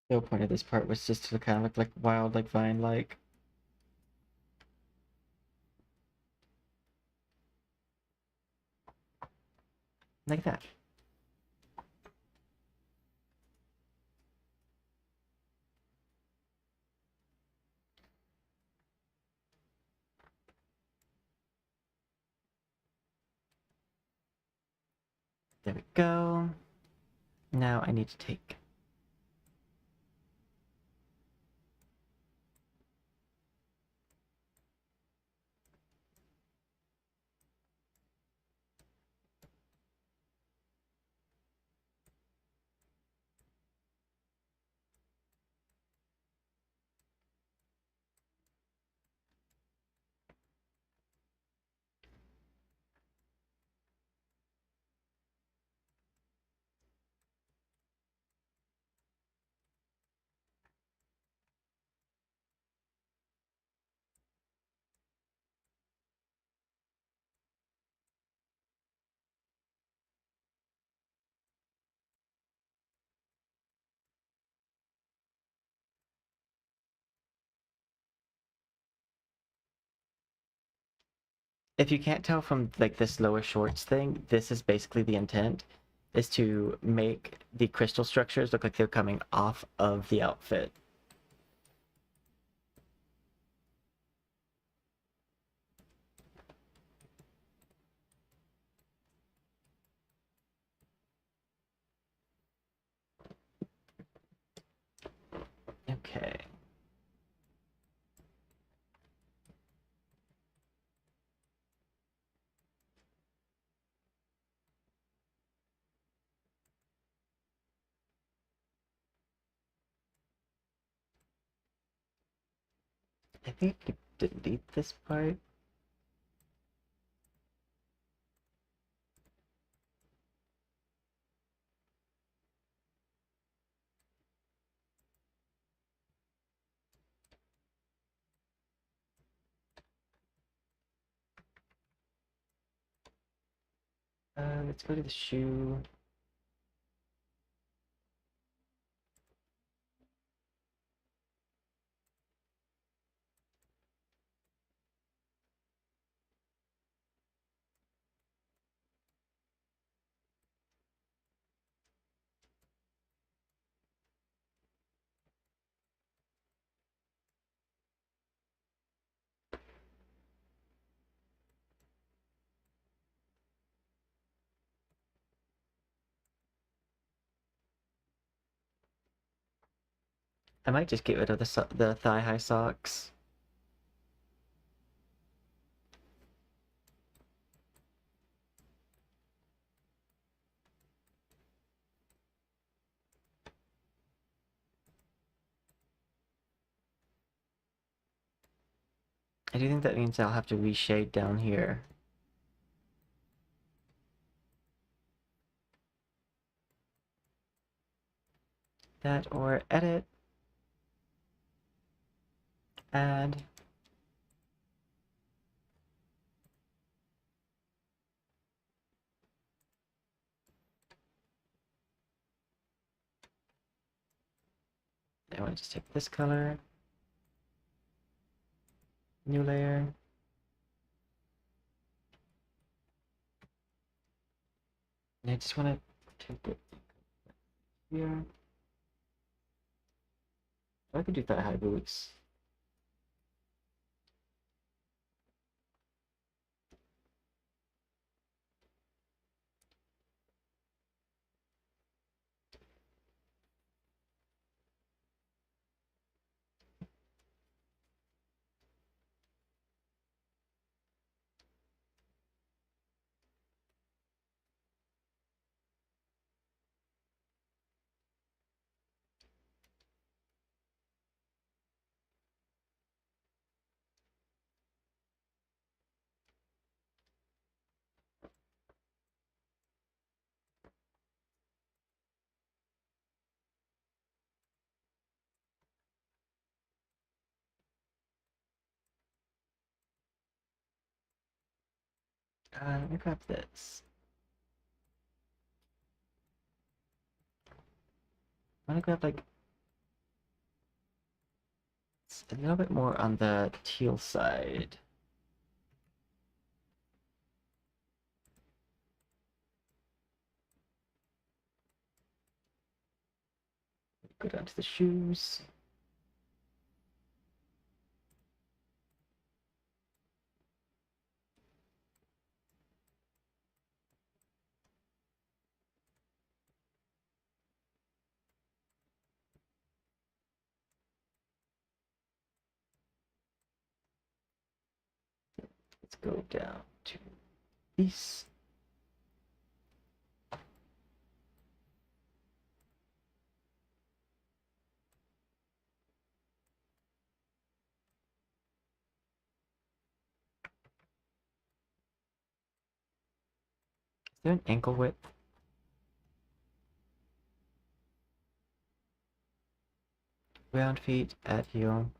The whole point of this part was just to kind of look like wild, like vine-like. Like that. There we go. Now I need to take... if you can't tell from like this lower shorts thing, this is basically the intent, is to make the crystal structures look like they're coming off of the outfit. Okay. I think I could delete this part. Let's go to the shoe. I might just get rid of the thigh-high socks. I do think that means I'll have to reshade down here. That or edit. Add. I want to just take this color. New layer. And I just want to take it here. I could do thigh-high boots. Let me grab this. I want to grab like a little bit more on the teal side. Go down to the shoes. Let's go down to these. Is there an ankle width? Round feet, add heel.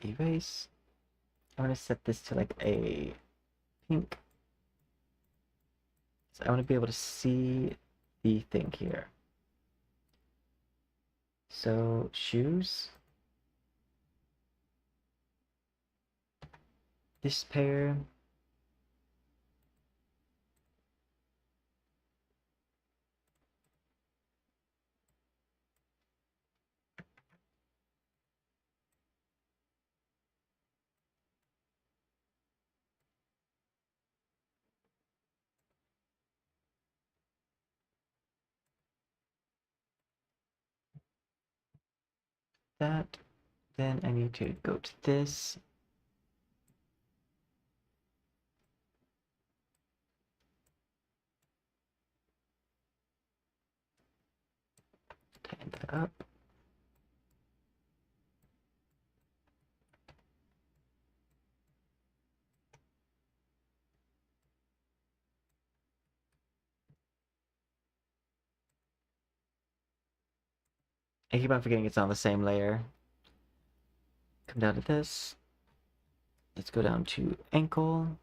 Erase. I want to set this to like a pink. So I want to be able to see the thing here. So shoes. This pair. That. Then I need to go to this. Tighten that up. I keep on forgetting it's on the same layer. Come down to this. Let's go down to ankle.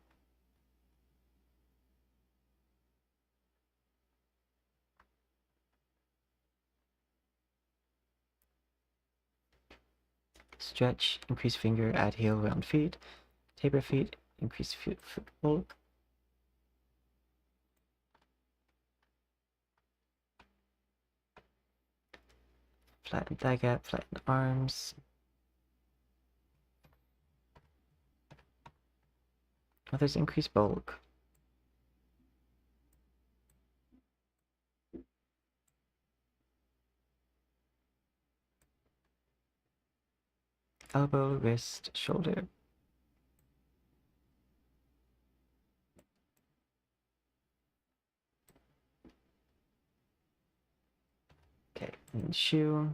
Stretch, increase finger, add heel, round feet. Taper feet, increase foot bulk. Flatten thigh gap, flatten arms. Oh, there's increased bulk. Elbow, wrist, shoulder. Okay, and shoe.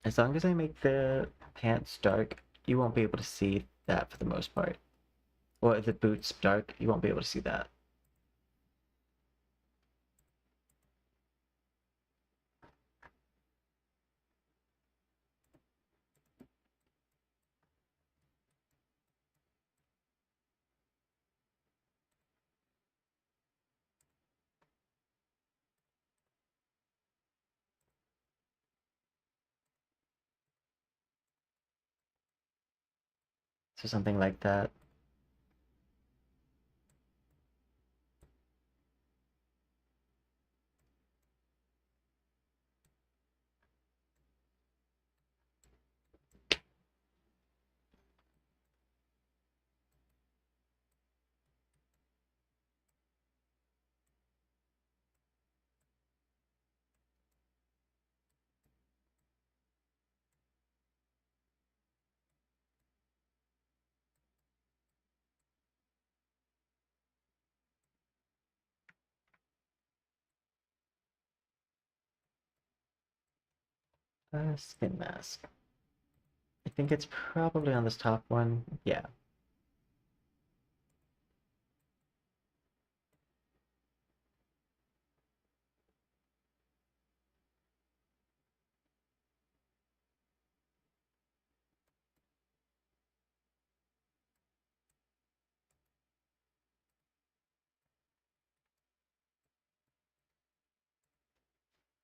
As long as I make the pants dark, you won't be able to see that for the most part. Or if the boots dark, you won't be able to see that. So something like that. Skin mask. I think it's probably on this top one. Yeah.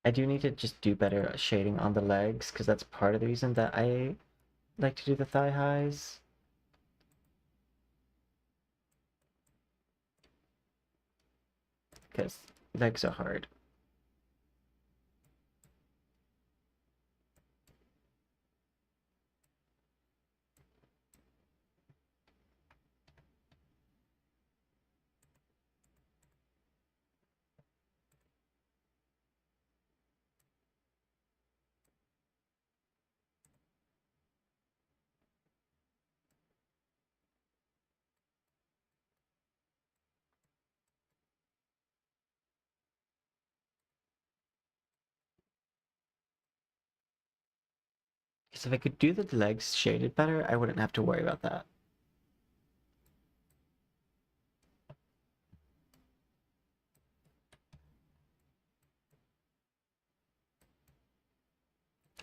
I do need to just do better shading on the legs, because that's part of the reason that I like to do the thigh highs. Because legs are hard. Because if I could do the legs shaded better, I wouldn't have to worry about that.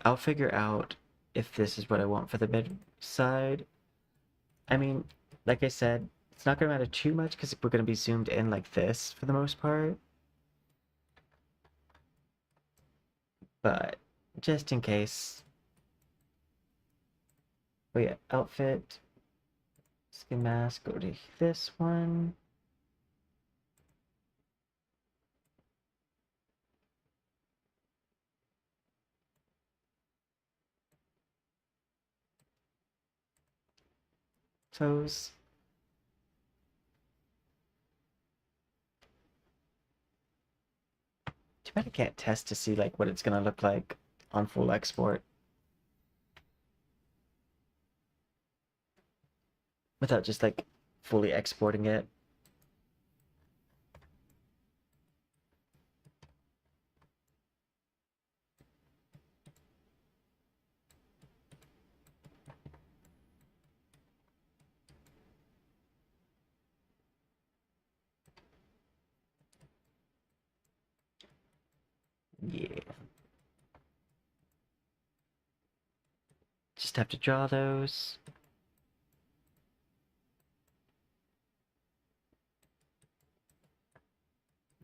I'll figure out if this is what I want for the mid side. I mean, like I said, it's not going to matter too much because we're going to be zoomed in like this for the most part. But just in case. Oh yeah, outfit, skin mask, go to this one. Toes. Too bad I can't test to see like what it's gonna look like on full export without just like fully exporting it. Yeah. Just have to draw those.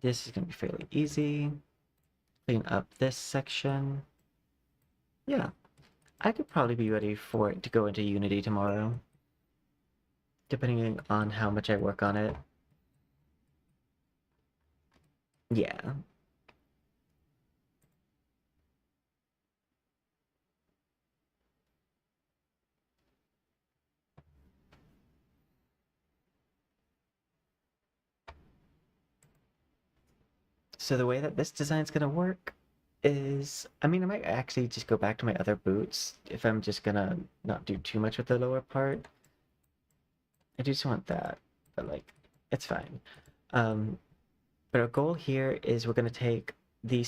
This is gonna be fairly easy. Clean up this section. Yeah, I could probably be ready for it to go into Unity tomorrow, depending on how much I work on it. Yeah. So the way that this design's gonna work is, I mean, I might actually just go back to my other boots if I'm just gonna not do too much with the lower part. I just want that, but like, it's fine. But our goal here is we're gonna take these